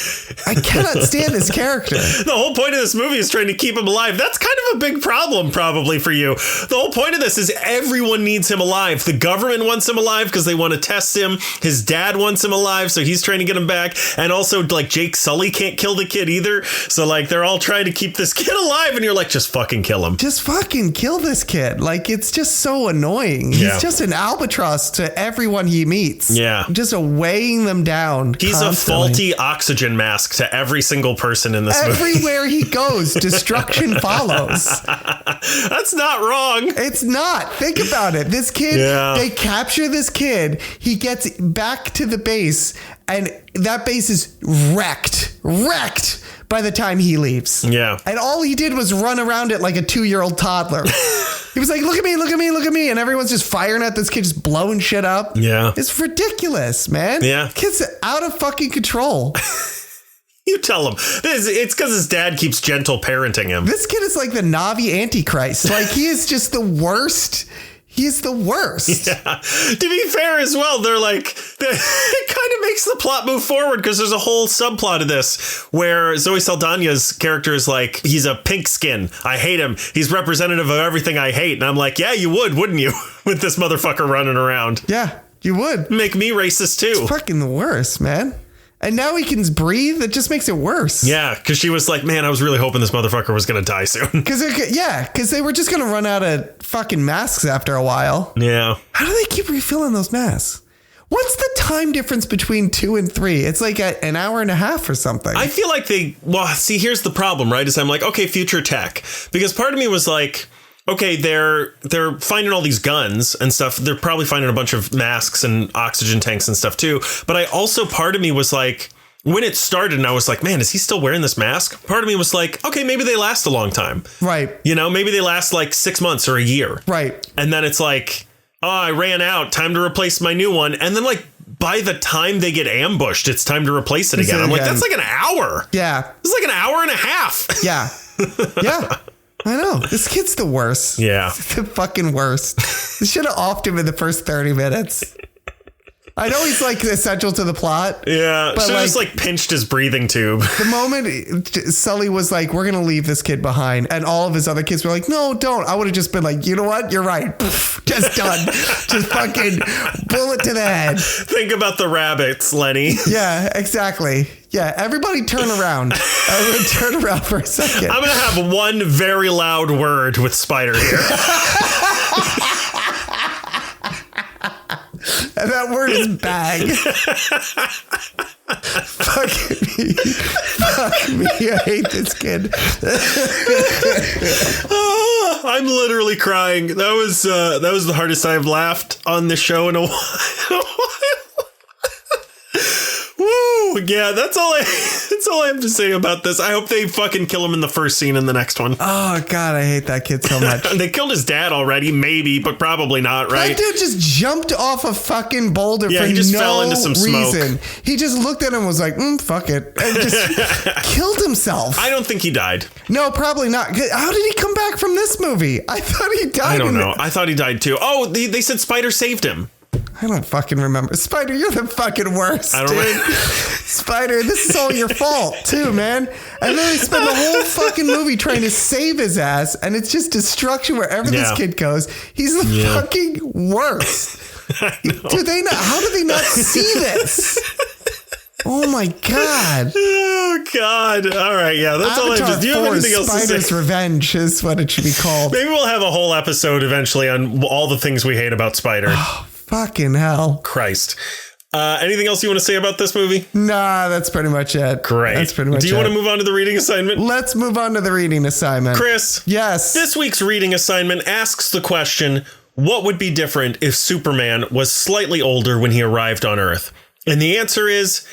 I cannot stand this character. The whole point of this movie is trying to keep him alive. That's kind of a big problem probably for you. The whole point of this is everyone needs him alive. The government wants him alive because they want to test him. His dad wants him alive, so he's trying to get him back. And also, like, Jake Sully can't kill the kid either. So, like, they're all trying to keep this kid alive. And you're like, just fucking kill him. Just fucking kill this kid. Like, it's just so annoying. He's just an albatross to everyone he meets. Yeah. Just weighing them down. He's constantly. a faulty oxygen mask to every single person in this movie. Everywhere he goes, destruction follows. That's not wrong. It's not. Think about it. This kid, they capture this kid. He gets back to the base, and that base is wrecked by the time he leaves. Yeah. And all he did was run around it like a 2-year-old toddler. He was like, look at me, look at me, look at me. And everyone's just firing at this kid, just blowing shit up. Yeah. It's ridiculous, man. Yeah. Kid's out of fucking control. You tell him. It's because his dad keeps gentle parenting him. This kid is like the Navi Antichrist. Like, he is just the worst. He's the worst. Yeah. To be fair as well, they're like, it kind of makes the plot move forward because there's a whole subplot of this where Zoe Saldana's character is like, he's a pink skin. I hate him. He's representative of everything I hate. And I'm like, yeah, you would, wouldn't you? With this motherfucker running around. Yeah, you would. Make me racist too. It's fucking the worst, man. And now he can breathe. It just makes it worse. Yeah, because she was like, man, I was really hoping this motherfucker was going to die soon. Because they were just going to run out of fucking masks after a while. Yeah. How do they keep refilling those masks? What's the time difference between 2 and 3? It's like an hour and a half or something. I feel like here's the problem, right? Is I'm like, okay, future tech. Because part of me was like, okay, they're finding all these guns and stuff. They're probably finding a bunch of masks and oxygen tanks and stuff too. But I also, part of me was like, when it started and I was like, man, is he still wearing this mask? Part of me was like, okay, maybe they last a long time. Right. You know, maybe they last like 6 months or a year. Right. And then it's like, oh, I ran out. Time to replace my new one. And then like by the time they get ambushed, it's time to replace it again. I'm like, that's like an hour. Yeah. It's like an hour and a half. Yeah. Yeah. I know. This kid's the worst. Yeah. The fucking worst. They should have offed him in the first 30 minutes. I know he's like essential to the plot. Yeah. But should have just like pinched his breathing tube. The moment Sully was like, we're going to leave this kid behind. And all of his other kids were like, no, don't. I would have just been like, you know what? You're right. Just done. Just fucking bullet to the head. Think about the rabbits, Lenny. Yeah, exactly. Yeah, everybody turn around. Everybody turn around for a second. I'm going to have one very loud word with Spider here. And that word is bag. Fuck me. Fuck me. I hate this kid. Oh, I'm literally crying. That was the hardest I've laughed on this show in a while. Woo! Yeah, that's all I have to say about this. I hope they fucking kill him in the first scene in the next one. Oh God, I hate that kid so much. They killed his dad already, maybe, but probably not, right? That dude just jumped off a fucking boulder for he just no fell into some reason. smoke. He just looked at him and was like, fuck it. And just killed himself. I don't think he died. No, probably not. How did he come back from this movie? I thought he died. I don't know. I thought he died too. Oh, they said Spider saved him. I don't fucking remember. Spider, you're the fucking worst, dude. Spider, this is all your fault, too, man. And then they spend the whole fucking movie trying to save his ass, and it's just destruction wherever this kid goes. He's the fucking worst. Do they not? How do they not see this? Oh my God. Oh God. All right. Yeah. That's all I just. Do you have anything else to say? Spider's Revenge is what it should be called. Maybe we'll have a whole episode eventually on all the things we hate about Spider. Oh, fucking hell. Christ. Anything else you want to say about this movie? Nah, that's pretty much it. Great. That's pretty much it. Do you want to move on to the reading assignment? Let's move on to the reading assignment. Chris. Yes. This week's reading assignment asks the question, what would be different if Superman was slightly older when he arrived on Earth? And the answer is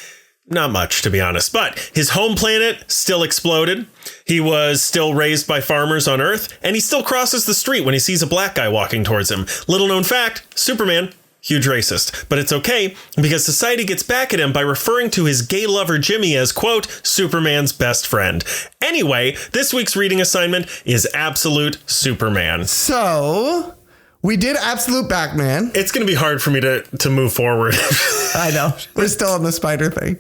not much, to be honest. But his home planet still exploded. He was still raised by farmers on Earth. And he still crosses the street when he sees a black guy walking towards him. Little known fact, Superman, huge racist. But it's okay because society gets back at him by referring to his gay lover Jimmy as, quote, Superman's best friend. Anyway, this week's reading assignment is Absolute Superman. So we did Absolute Batman. It's going to be hard for me to move forward. I know. We're still on the Spider thing.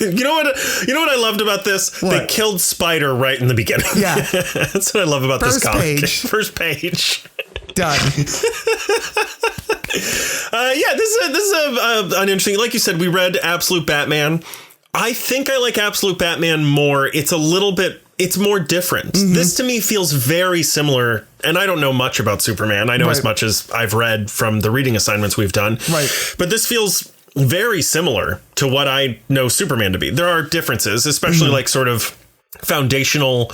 You know what I loved about this? What? They killed Spider right in the beginning. Yeah. That's what I love about this comic. First page. Done. This is an interesting, like you said, we read Absolute Batman. I think I like Absolute Batman more. It's a little bit it's more different. This to me feels very similar. And I don't know much about Superman. I know as much as I've read from the reading assignments we've done. Right. But this feels very similar to what I know Superman to be. There are differences, especially like sort of foundational,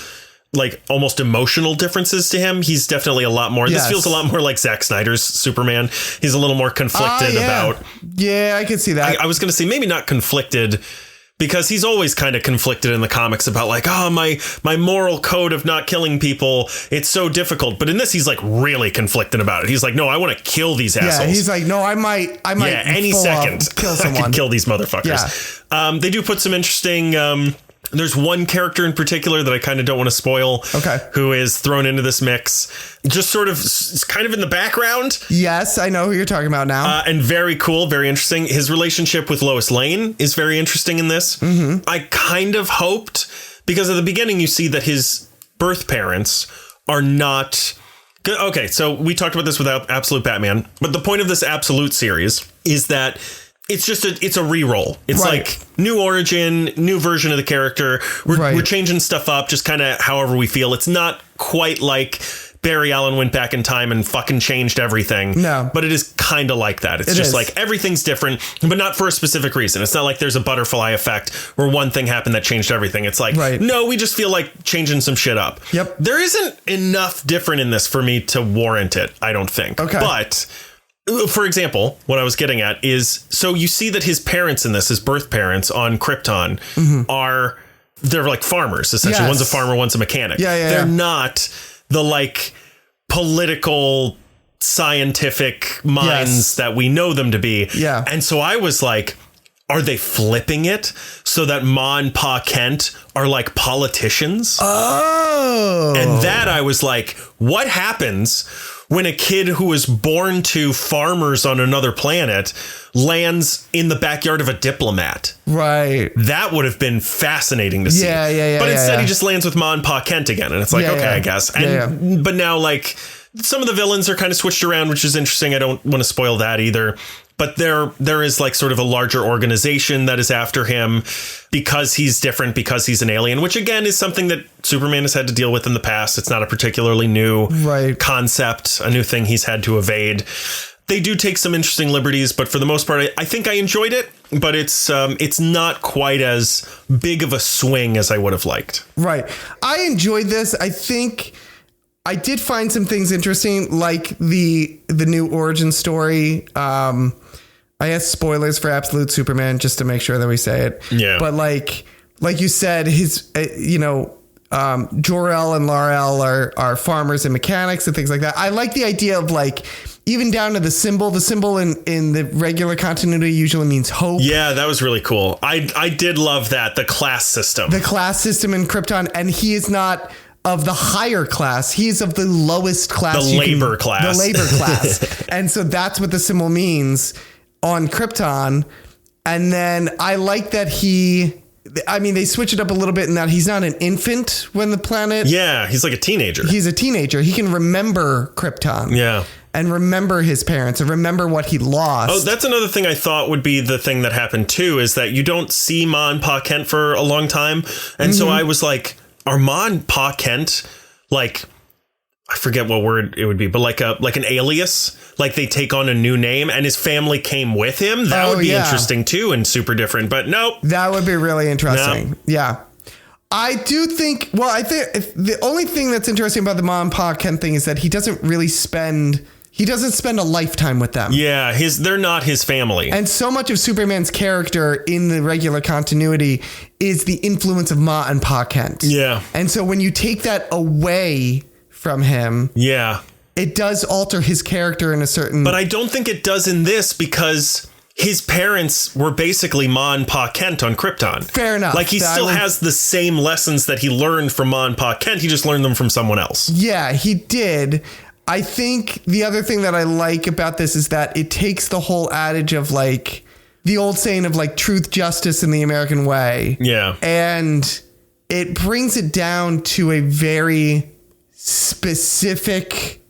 like almost emotional differences to him. He's definitely a lot more. This feels a lot more like Zack Snyder's Superman. He's a little more conflicted about. Yeah, I can see that. I was going to say maybe not conflicted, because he's always kind of conflicted in the comics about like, oh, my moral code of not killing people. It's so difficult. But in this, he's like really conflicted about it. He's like, no, I want to kill these assholes. Yeah, he's like, no, I might any second kill someone. I can kill these motherfuckers. Yeah. They do put some interesting. There's one character in particular that I kind of don't want to spoil. Okay. Who is thrown into this mix, just sort of kind of in the background. Yes, I know who you're talking about now. And very cool, very interesting. His relationship with Lois Lane is very interesting in this. Mm-hmm. I kind of hoped, because at the beginning you see that his birth parents are not good. Okay, so we talked about this with Absolute Batman, but the point of this Absolute series is that it's just it's a re-roll. It's like new origin, new version of the character. We're changing stuff up, just kind of however we feel. It's not quite like Barry Allen went back in time and fucking changed everything. No. But it is kind of like that. It's just like everything's different, but not for a specific reason. It's not like there's a butterfly effect where one thing happened that changed everything. It's like, no, we just feel like changing some shit up. Yep. There isn't enough different in this for me to warrant it, I don't think. Okay. But for example, what I was getting at is, so you see that his parents in this, his birth parents on Krypton they're like farmers, essentially. One's a farmer, one's a mechanic. They're not the like political scientific minds that we know them to be. Yeah. And so I was like, are they flipping it so that Ma and Pa Kent are like politicians? Oh. And that I was like, what happens when a kid who was born to farmers on another planet lands in the backyard of a diplomat? Right. That would have been fascinating to see. Yeah. But instead he just lands with Ma and Pa Kent again. And it's like, I guess. And but now like some of the villains are kind of switched around, which is interesting. I don't want to spoil that either. But there is like sort of a larger organization that is after him because he's different, because he's an alien, which again is something that Superman has had to deal with in the past. It's not a particularly new concept, a new thing he's had to evade. They do take some interesting liberties, but for the most part, I think I enjoyed it. But it's not quite as big of a swing as I would have liked. Right. I enjoyed this. I think I did find some things interesting, like the new origin story. I asked spoilers for Absolute Superman just to make sure that we say it. Yeah. But like you said, his Jor-El and Lar-El are farmers and mechanics and things like that. I like the idea of like even down to the symbol. The symbol in the regular continuity usually means hope. Yeah, that was really cool. I did love that. The class system in Krypton, and he is not of the higher class. He's of the lowest class. The labor class. And so that's what the symbol means on Krypton. And then I like that they switch it up a little bit in that he's not an infant when the planet. Yeah, he's like a teenager. He's a teenager. He can remember Krypton. Yeah. And remember his parents and remember what he lost. Oh, that's another thing I thought would be the thing that happened too, is that you don't see Ma and Pa Kent for a long time. And so I was like, are Ma and Pa Kent like, I forget what word it would be, but like an alias, like they take on a new name and his family came with him. That would be interesting too and super different, but nope. That would be really interesting. No. Yeah. I do think, I think the only thing that's interesting about the Ma and Pa Kent thing is that he doesn't spend a lifetime with them. Yeah, they're not his family. And so much of Superman's character in the regular continuity is the influence of Ma and Pa Kent. Yeah. And so when you take that away from him, it does alter his character in a certain... But I don't think it does in this, because his parents were basically Ma and Pa Kent on Krypton. Fair enough. Like he still has the same lessons that he learned from Ma and Pa Kent. He just learned them from someone else. Yeah, he did. I think the other thing that I like about this is that it takes the whole adage of like the old saying of like truth, justice, and the American way. Yeah. And it brings it down to a very specific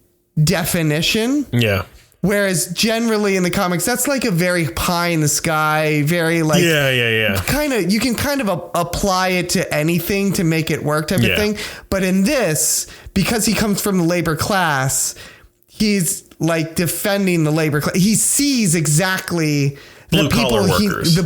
definition. Yeah. Whereas generally in the comics, that's like a very pie in the sky, very like kind of, you can kind of apply it to anything to make it work type of thing. But in this, because he comes from the labor class, he's like defending the labor class. He sees exactly the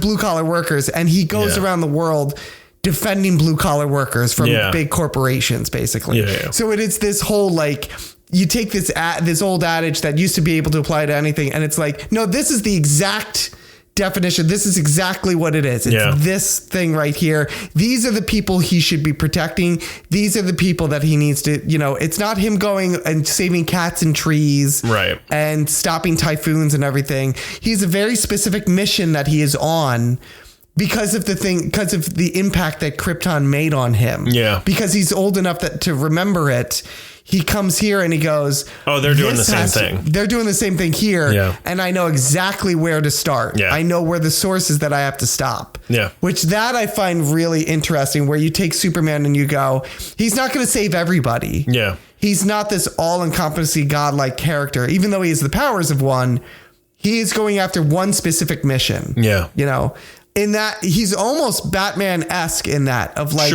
blue collar workers, and he goes around the world defending blue collar workers from big corporations, basically. So it is this whole like, you take this old adage that used to be able to apply to anything, and it's like, no, this is the exact definition. This is exactly what it is. It's this thing right here. These are the people he should be protecting. These are the people that he needs to, it's not him going and saving cats and trees and stopping typhoons and everything. He's a very specific mission that he is on because of the impact that Krypton made on him. Yeah. Because he's old enough to remember it. He comes here and he goes, oh, they're doing the same thing. They're doing the same thing here. Yeah. And I know exactly where to start. Yeah. I know where the source is that I have to stop. Yeah. Which that I find really interesting, where you take Superman and you go, he's not going to save everybody. Yeah. He's not this all-encompassing godlike character. Even though he has the powers of one, he is going after one specific mission. Yeah. In that, he's almost Batman-esque in that, of like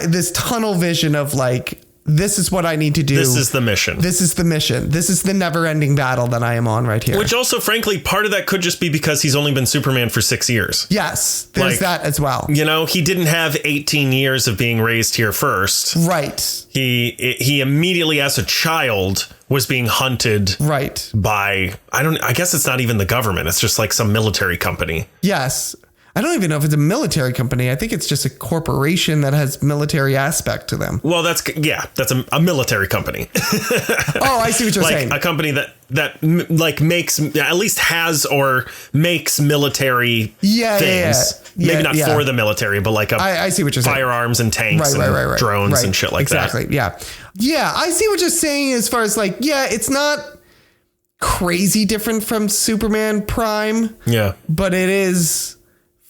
this tunnel vision of like, this is what I need to do. This is the mission. This is the mission. This is the never ending battle that I am on right here. Which also, frankly, part of that could just be because he's only been Superman for 6 years. Yes, there's that as well. He didn't have 18 years of being raised here first. Right. He immediately, as a child, was being hunted by, I guess it's not even the government. It's just like some military company. Yes. I don't even know if it's a military company. I think it's just a corporation that has military aspect to them. Well, that's a military company. Oh, I see what you're saying. A company that makes, at least has or makes military things. Maybe not for the military, but like I see what you're saying. Firearms and tanks and drones and shit like that. Exactly. Yeah. Yeah. I see what you're saying as far as like, it's not crazy different from Superman Prime. Yeah. But it is...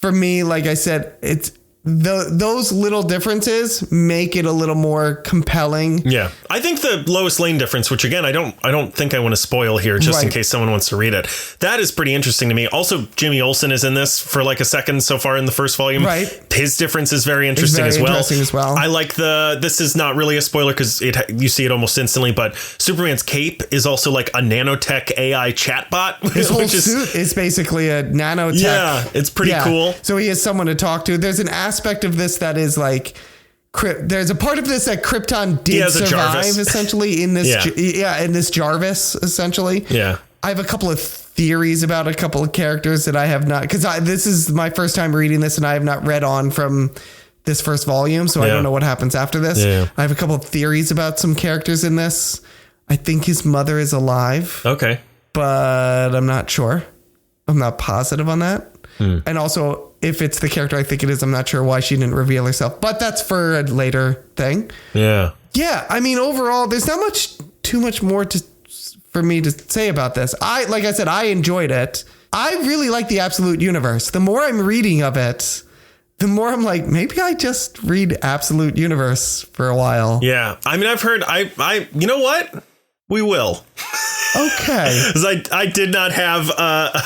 For me, like I said, it's those little differences make it a little more compelling. Yeah, I think the Lois Lane difference, which again, I don't think I want to spoil here, just in case someone wants to read it. That is pretty interesting to me. Also, Jimmy Olsen is in this for like a second so far in the first volume. Right, his difference is very interesting as well. I like this is not really a spoiler because you see it almost instantly, but Superman's cape is also like a nanotech AI chatbot. His whole suit is basically a nanotech. Yeah, it's pretty cool. So he has someone to talk to. There's an aspect of this that is like, there's a part of this that Krypton did survive essentially in this in this Jarvis essentially. Yeah, I have a couple of theories about a couple of characters that I have not, because this is my first time reading this and I have not read on from this first volume, so I don't know what happens after this. I have a couple of theories about some characters in this. I think his mother is alive. Okay, but I'm not sure. I'm not positive on that. And also, if it's the character I think it is, I'm not sure why she didn't reveal herself, but that's for a later thing. Yeah. Yeah. I mean, overall, there's not too much more for me to say about this. Like I said, I enjoyed it. I really like the Absolute Universe. The more I'm reading of it, the more I'm like, maybe I just read Absolute Universe for a while. Yeah. I mean, I've heard, you know what? We will. Okay. Because I did not have a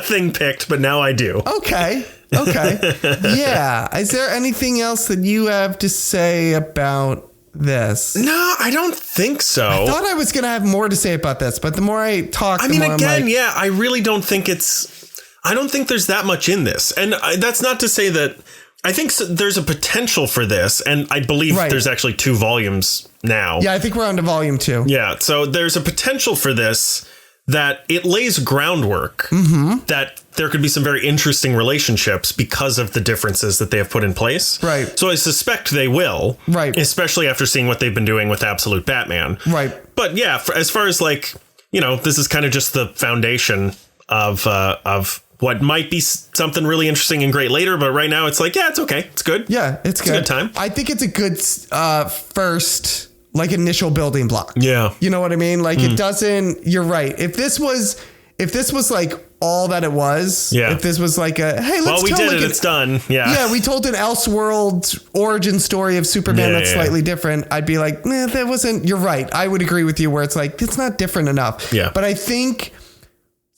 thing picked, but now I do. Okay. Yeah. Is there anything else that you have to say about this? No, I don't think so. I thought I was going to have more to say about this, but the more I talk, I really don't think I don't think there's that much in this. And that's not to say that I think there's a potential for this. And I believe there's actually 2 volumes now. Yeah, I think we're on to volume 2. Yeah. So there's a potential for this, that it lays groundwork that there could be some very interesting relationships because of the differences that they have put in place. Right. So I suspect they will. Right. Especially after seeing what they've been doing with Absolute Batman. Right. But yeah, as far as like, this is kind of just the foundation of what might be something really interesting and great later. But right now it's like, yeah, it's okay. It's good. Yeah, it's good. It's a good time. I think it's a good first like initial building block. Yeah. You know what I mean? Like it doesn't, you're right. If this was like all that it was, if this was like we did it, it's done. Yeah. Yeah. We told an Elseworld origin story of Superman that's slightly different. I'd be like, that wasn't, you're right. I would agree with you where it's like, it's not different enough. Yeah. But I think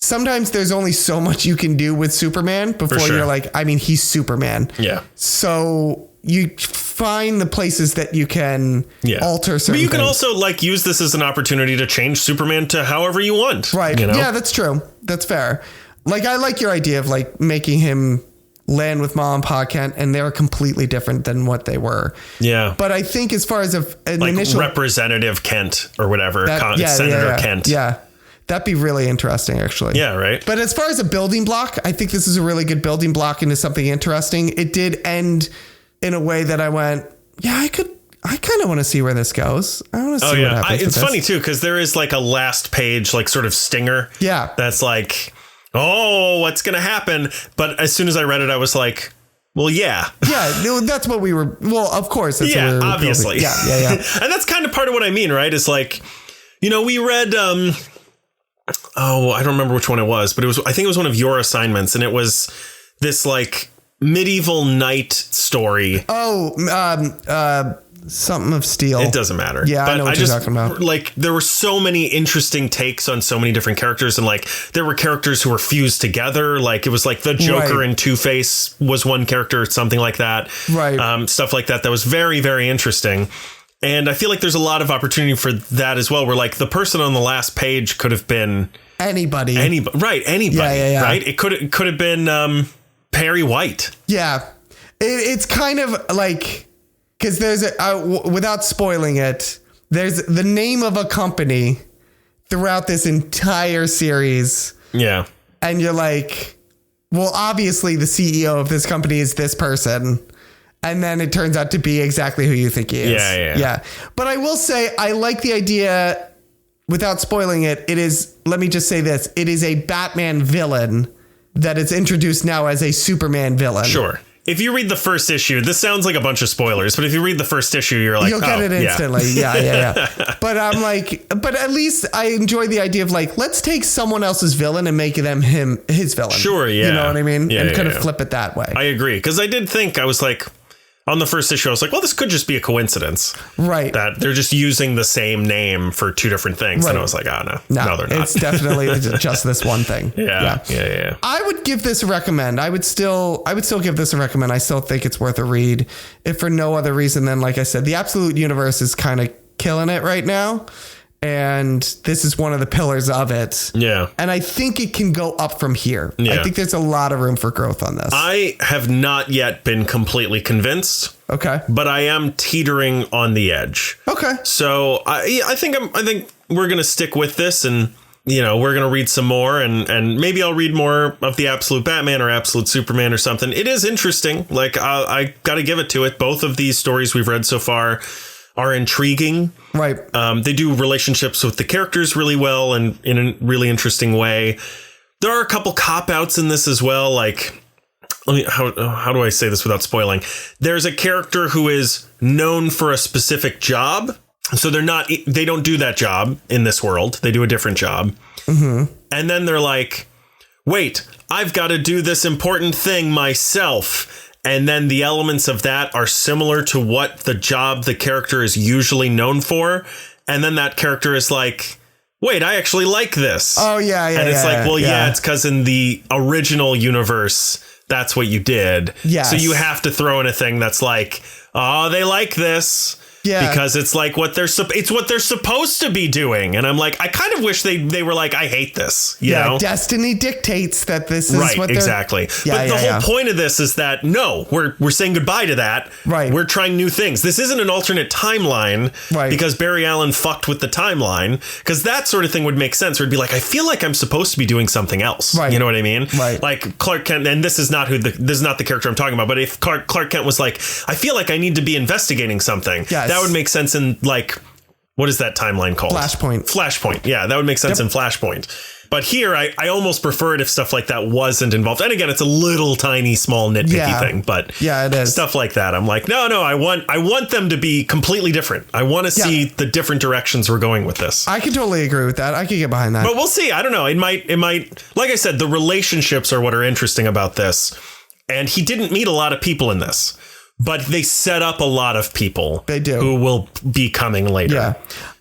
sometimes there's only so much you can do with Superman before you're like, I mean, he's Superman. Yeah. So you find the places that you can alter certain But you can things. also like use this as an opportunity to change Superman to however you want. Right. You know? Yeah, that's true. That's fair. Like, I like your idea of like making him land with Ma and Pa Kent, and they're completely different than what they were. Yeah. But I think as far as an like initial Representative Kent or whatever, Senator Kent. Yeah. That'd be really interesting, actually. Yeah, right. But as far as a building block, I think this is a really good building block into something interesting. It did end in a way that I went, I kind of want to see where this goes. I want to see what happens. It's funny too, because there is like a last page, like sort of stinger. Yeah. That's like, oh, what's going to happen? But as soon as I read it, I was like, well, yeah. Yeah, no, that's what we were. Well, of course. That's what we were obviously. Building. Yeah. And that's kind of part of what I mean, right? Is like, we read, I don't remember which one it was, but I think it was one of your assignments. And it was this like medieval knight story. Something of Steel. It doesn't matter. Yeah, but I know what you're talking about. Like, there were so many interesting takes on so many different characters, and like there were characters who were fused together. Like it was like the Joker and Two-Face was one character, something like that. Right. Stuff like that. That was very, very interesting. And I feel like there's a lot of opportunity for that as well, where like the person on the last page could have been anybody. Right. Anybody. Yeah. Right. It could have been Perry White. Yeah. It's kind of like, because there's without spoiling it, there's the name of a company throughout this entire series. Yeah. And you're like, well, obviously the CEO of this company is this person. And then it turns out to be exactly who you think he is. Yeah. But I will say, I like the idea, without spoiling it, let me just say this. It is a Batman villain that is introduced now as a Superman villain. Sure. If you read the first issue, this sounds like a bunch of spoilers, but if you read the first issue, you're like, you'll get it instantly. Yeah. But I'm like, but at least I enjoy the idea of like, let's take someone else's villain and make them his villain. Sure. Yeah. You know what I mean? Yeah, and kind of flip it that way. I agree. Because I did think, I was like, on the first issue, I was like, well, this could just be a coincidence. Right. That they're just using the same name for two different things. Right. And I was like, no, they're not. It's definitely just this one thing. Yeah. I would give this a recommend. I would still give this a recommend. I still think it's worth a read, if for no other reason than, like I said, the Absolute Universe is kind of killing it right now. And this is one of the pillars of it. Yeah. And I think it can go up from here. Yeah. I think there's a lot of room for growth on this. I have not yet been completely convinced. Okay. But I am teetering on the edge. Okay. So I think we're going to stick with this, and we're going to read some more, and maybe I'll read more of the Absolute Batman or Absolute Superman or something. It is interesting. Like I got to give it to it. Both of these stories we've read so far are intriguing. Right. They do relationships with the characters really well and in a really interesting way. There are a couple cop-outs in this as well. Like, how do I say this without spoiling? There's a character who is known for a specific job. So they don't do that job in this world. They do a different job. Mm-hmm. And then they're like, wait, I've got to do this important thing myself. And then the elements of that are similar to what the job the character is usually known for. And then that character is like, wait, I actually like this. Oh, yeah. And it's like, well, it's because in the original universe, that's what you did. Yes. So you have to throw in a thing that's like, oh, they like this. Yeah. Because it's like it's what they're supposed to be doing. And I'm like, I kind of wish they were like, I hate this. You know? Destiny dictates that this is what they're... Exactly. But the whole point of this is that, no, we're saying goodbye to that. Right. We're trying new things. This isn't an alternate timeline. Right. Because Barry Allen fucked with the timeline. Because that sort of thing would make sense. Where it'd be like, I feel like I'm supposed to be doing something else. Right. You know what I mean? Right. Like Clark Kent, and this is not the character I'm talking about. But if Clark Kent was like, I feel like I need to be investigating something. Yes. That would make sense in, like, what is that timeline called? Flashpoint. Yeah, that would make sense in Flashpoint. But here, I almost prefer it if stuff like that wasn't involved. And again, it's a little tiny, small, nitpicky thing. But it is. Stuff like that. I'm like, no, I want them to be completely different. I want to see the different directions we're going with this. I can totally agree with that. I can get behind that. But we'll see. I don't know. It might. Like I said, the relationships are what are interesting about this. And he didn't meet a lot of people in this. but they set up a lot of people They do. who will be coming later. Yeah.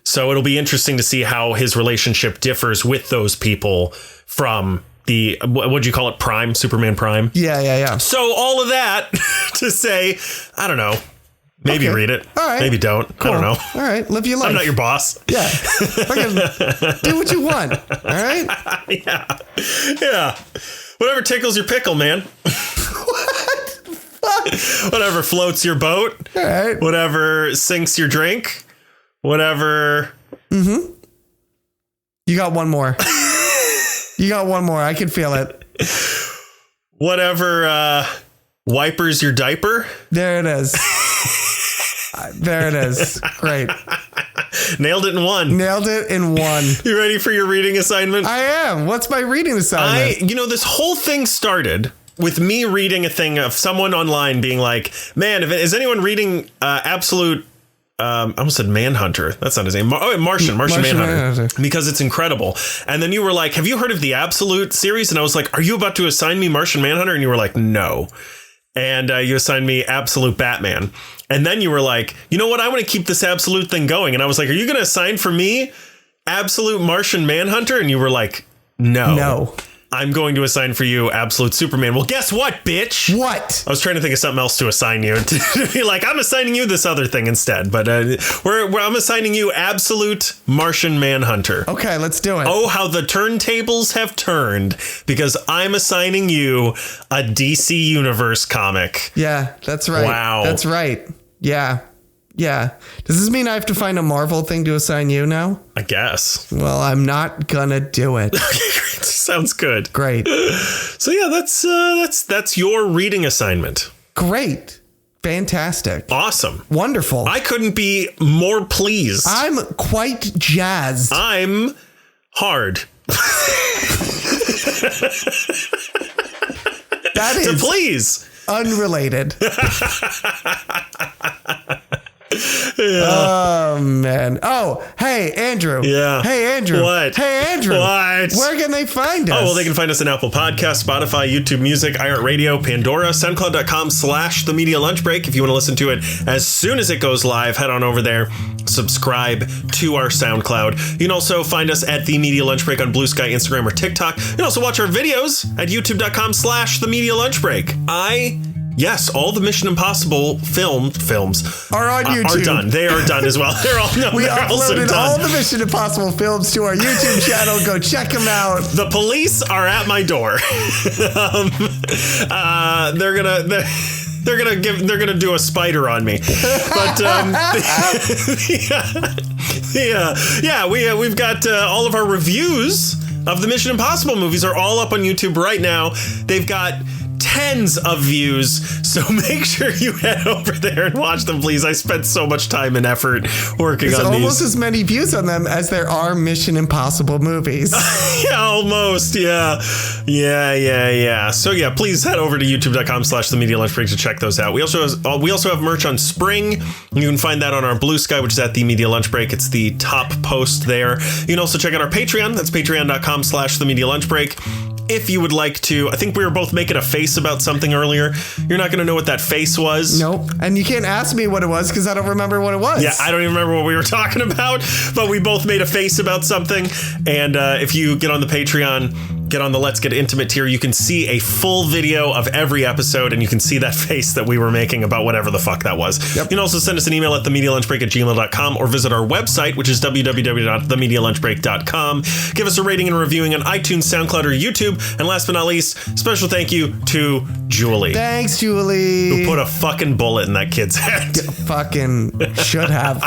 So it'll be interesting to see how his relationship differs with those people from the, what'd you call it? Prime, Superman Prime. Yeah. So all of that to say, I don't know. Maybe read it. All right. Maybe don't. Cool. I don't know. All right. Live your life. I'm not your boss. Yeah. Do what you want. All right. Yeah. Whatever tickles your pickle, man. Whatever floats your boat. All right. Whatever sinks your drink. Whatever. Mm-hmm. You got one more. I can feel it. Whatever wipers your diaper. There it is. There it is. Great. Nailed it in one. You ready for your reading assignment? I am. What's my reading assignment? This whole thing started with me reading a thing of someone online being like, man, is anyone reading Absolute... I almost said Manhunter. That's not his name. Martian Manhunter. Because it's incredible. And then you were like, have you heard of the Absolute series? And I was like, are you about to assign me Martian Manhunter? And you were like, no. And you assigned me Absolute Batman. And then you were like, you know what? I want to keep this Absolute thing going. And I was like, are you going to assign for me Absolute Martian Manhunter? And you were like, no. I'm going to assign for you Absolute Superman. Well, guess what, bitch? What? I was trying to think of something else to assign you. To be like, I'm assigning you this other thing instead. But I'm assigning you Absolute Martian Manhunter. Okay, let's do it. Oh, how the turntables have turned, because I'm assigning you a DC Universe comic. Yeah, that's right. Wow. That's right. Yeah. Does this mean I have to find a Marvel thing to assign you now? I guess. Well, I'm not gonna do it. Sounds good. Great. So yeah, that's your reading assignment. Great. Fantastic. Awesome. Wonderful. I couldn't be more pleased. I'm quite jazzed. I'm hard. That is to please. Unrelated. Oh, man. Oh, hey, Andrew. Yeah. Hey, Andrew. What? Hey, Andrew. What? Where can they find us? Oh, well, they can find us on Apple Podcasts, Spotify, YouTube Music, iHeartRadio, Pandora, SoundCloud.com/The Media Lunch Break. If you want to listen to it as soon as it goes live, head on over there. Subscribe to our SoundCloud. You can also find us at The Media Lunch Break on Blue Sky, Instagram, or TikTok. You can also watch our videos at YouTube.com/The Media Lunch Break. Yes, all the Mission Impossible films are on YouTube. Are done. They are done as well. We uploaded all the Mission Impossible films to our YouTube channel. Go check them out. The police are at my door. They're gonna do a spider on me. But we've got all of our reviews of the Mission Impossible movies are all up on YouTube right now. They've got tens of views, so make sure you head over there and watch them, please. I spent so much time and effort working on these. There's almost as many views on them as there are Mission Impossible movies. Yeah, almost. Yeah. So yeah, please head over to youtube.com/The Media Lunch Break to check those out. We also have merch on Spring. You can find that on our Blue Sky, which is at The Media Lunch Break. It's the top post there. You can also check out our Patreon. That's patreon.com/The Media Lunch Break. If you would like to, I think we were both making a face about something earlier. You're not going to know what that face was. Nope. And you can't ask me what it was because I don't remember what it was. Yeah, I don't even remember what we were talking about, but we both made a face about something. And if you get on the Patreon, get on the Let's Get Intimate tier, you can see a full video of every episode, and you can see that face that we were making about whatever the fuck that was. Yep. You can also send us an email at themedialunchbreak@gmail.com or visit our website, which is www.themedialunchbreak.com. Give us a rating and reviewing on iTunes, SoundCloud, or YouTube. And last but not least, special thank you to Julie. Thanks, Julie. Who put a fucking bullet in that kid's head. Fucking should have.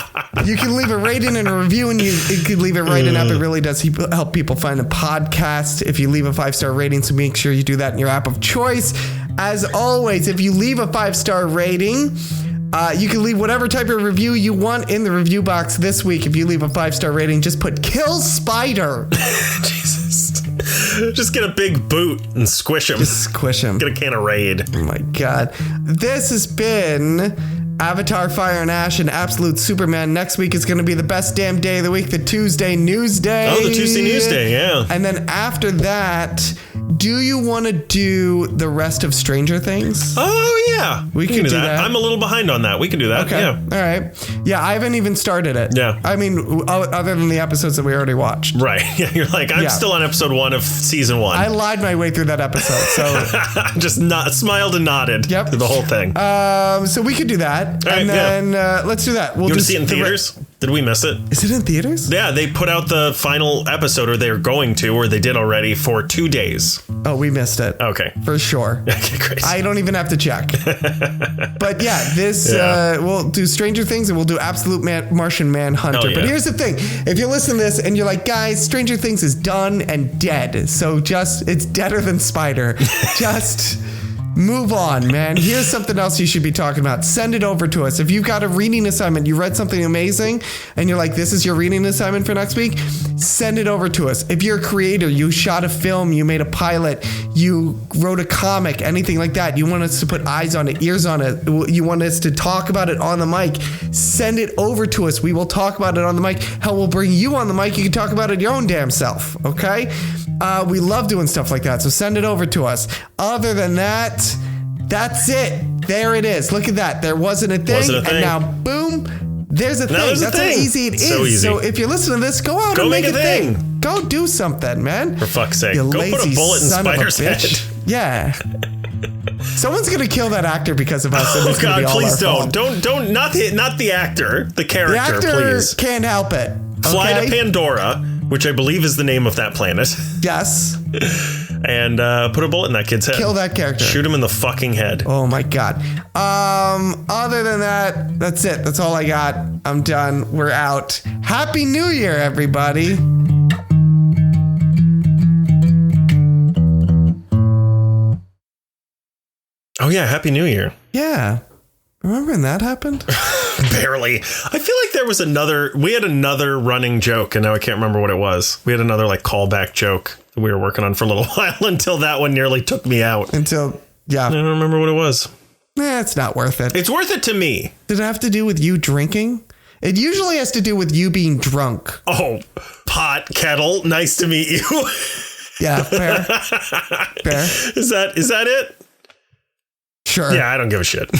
You can leave a rating and a review, and you can leave it right and up. It really does help people find the podcast if you leave a 5-star rating, so make sure you do that in your app of choice. As always, if you leave a 5-star rating, you can leave whatever type of review you want in the review box this week. If you leave a 5-star rating, just put "kill spider." Jesus. Just get a big boot and squish him. Just squish him. Get a can of Raid. Oh my God. This has been Avatar, Fire and Ash, and Absolute Superman. Next week is going to be the best damn day of the week, the Tuesday News Day. Oh, the Tuesday News Day, yeah. And then after that Do you want to do the rest of Stranger Things? Oh, yeah. We can do that. I'm a little behind on that. We can do that. Okay. Yeah. All right. Yeah, I haven't even started it. Yeah. I mean, other than the episodes that we already watched. Right. Yeah. You're like, I'm still on episode 1 of season 1. I lied my way through that episode. So just smiled and nodded through the whole thing. So we could do that. All right, and then let's do that. We'll you want to see it in theaters? Did we miss it? Is it in theaters? Yeah, they put out the final episode, or they're going to, or they did already, for 2 days. Oh, we missed it. Okay. For sure. Okay, great. I don't even have to check. But yeah, we'll do Stranger Things and we'll do Absolute Martian Manhunter. Yeah. But here's the thing. If you listen to this and you're like, guys, Stranger Things is done and dead. So it's deader than Spider. Just move on, man. Here's something else you should be talking about. Send it over to us. If you've got a reading assignment, you read something amazing, and you're like, this is your reading assignment for next week, send it over to us. If you're a creator, you shot a film, you made a pilot, you wrote a comic, anything like that, you want us to put eyes on it, ears on it, you want us to talk about it on the mic, send it over to us. We will talk about it on the mic. Hell, we'll bring you on the mic. You can talk about it your own damn self, okay? We love doing stuff like that, so send it over to us. Other than that, that's it. There it is. Look at that. There wasn't a thing. And now, boom, there's a thing. That's how easy it is. So easy. So if you're listening to this, go out and make a thing. Go do something, man. For fuck's sake. Go put a bullet in Spider's head. Yeah. Someone's going to kill that actor because of us. Oh, God, please don't. Don't, not the actor. The character, the actor please. Can't help it. Fly to Pandora, which I believe is the name of that planet. Yes. And put a bullet in that kid's head. Kill that character. Shoot him in the fucking head. Oh my God. Other than that, that's it. That's all I got. I'm done. We're out. Happy New Year, everybody. Oh yeah, Happy New Year. Yeah. Remember when that happened? Barely. I feel like we had another running joke, and now I can't remember what it was. We had another callback joke that we were working on for a little while until that one nearly took me out. I don't remember what it was. It's not worth it. It's worth it to me. Did it have to do with you drinking? It usually has to do with you being drunk. Oh, pot kettle. Nice to meet you. Yeah, fair. Fair. Is that it? Sure. Yeah, I don't give a shit.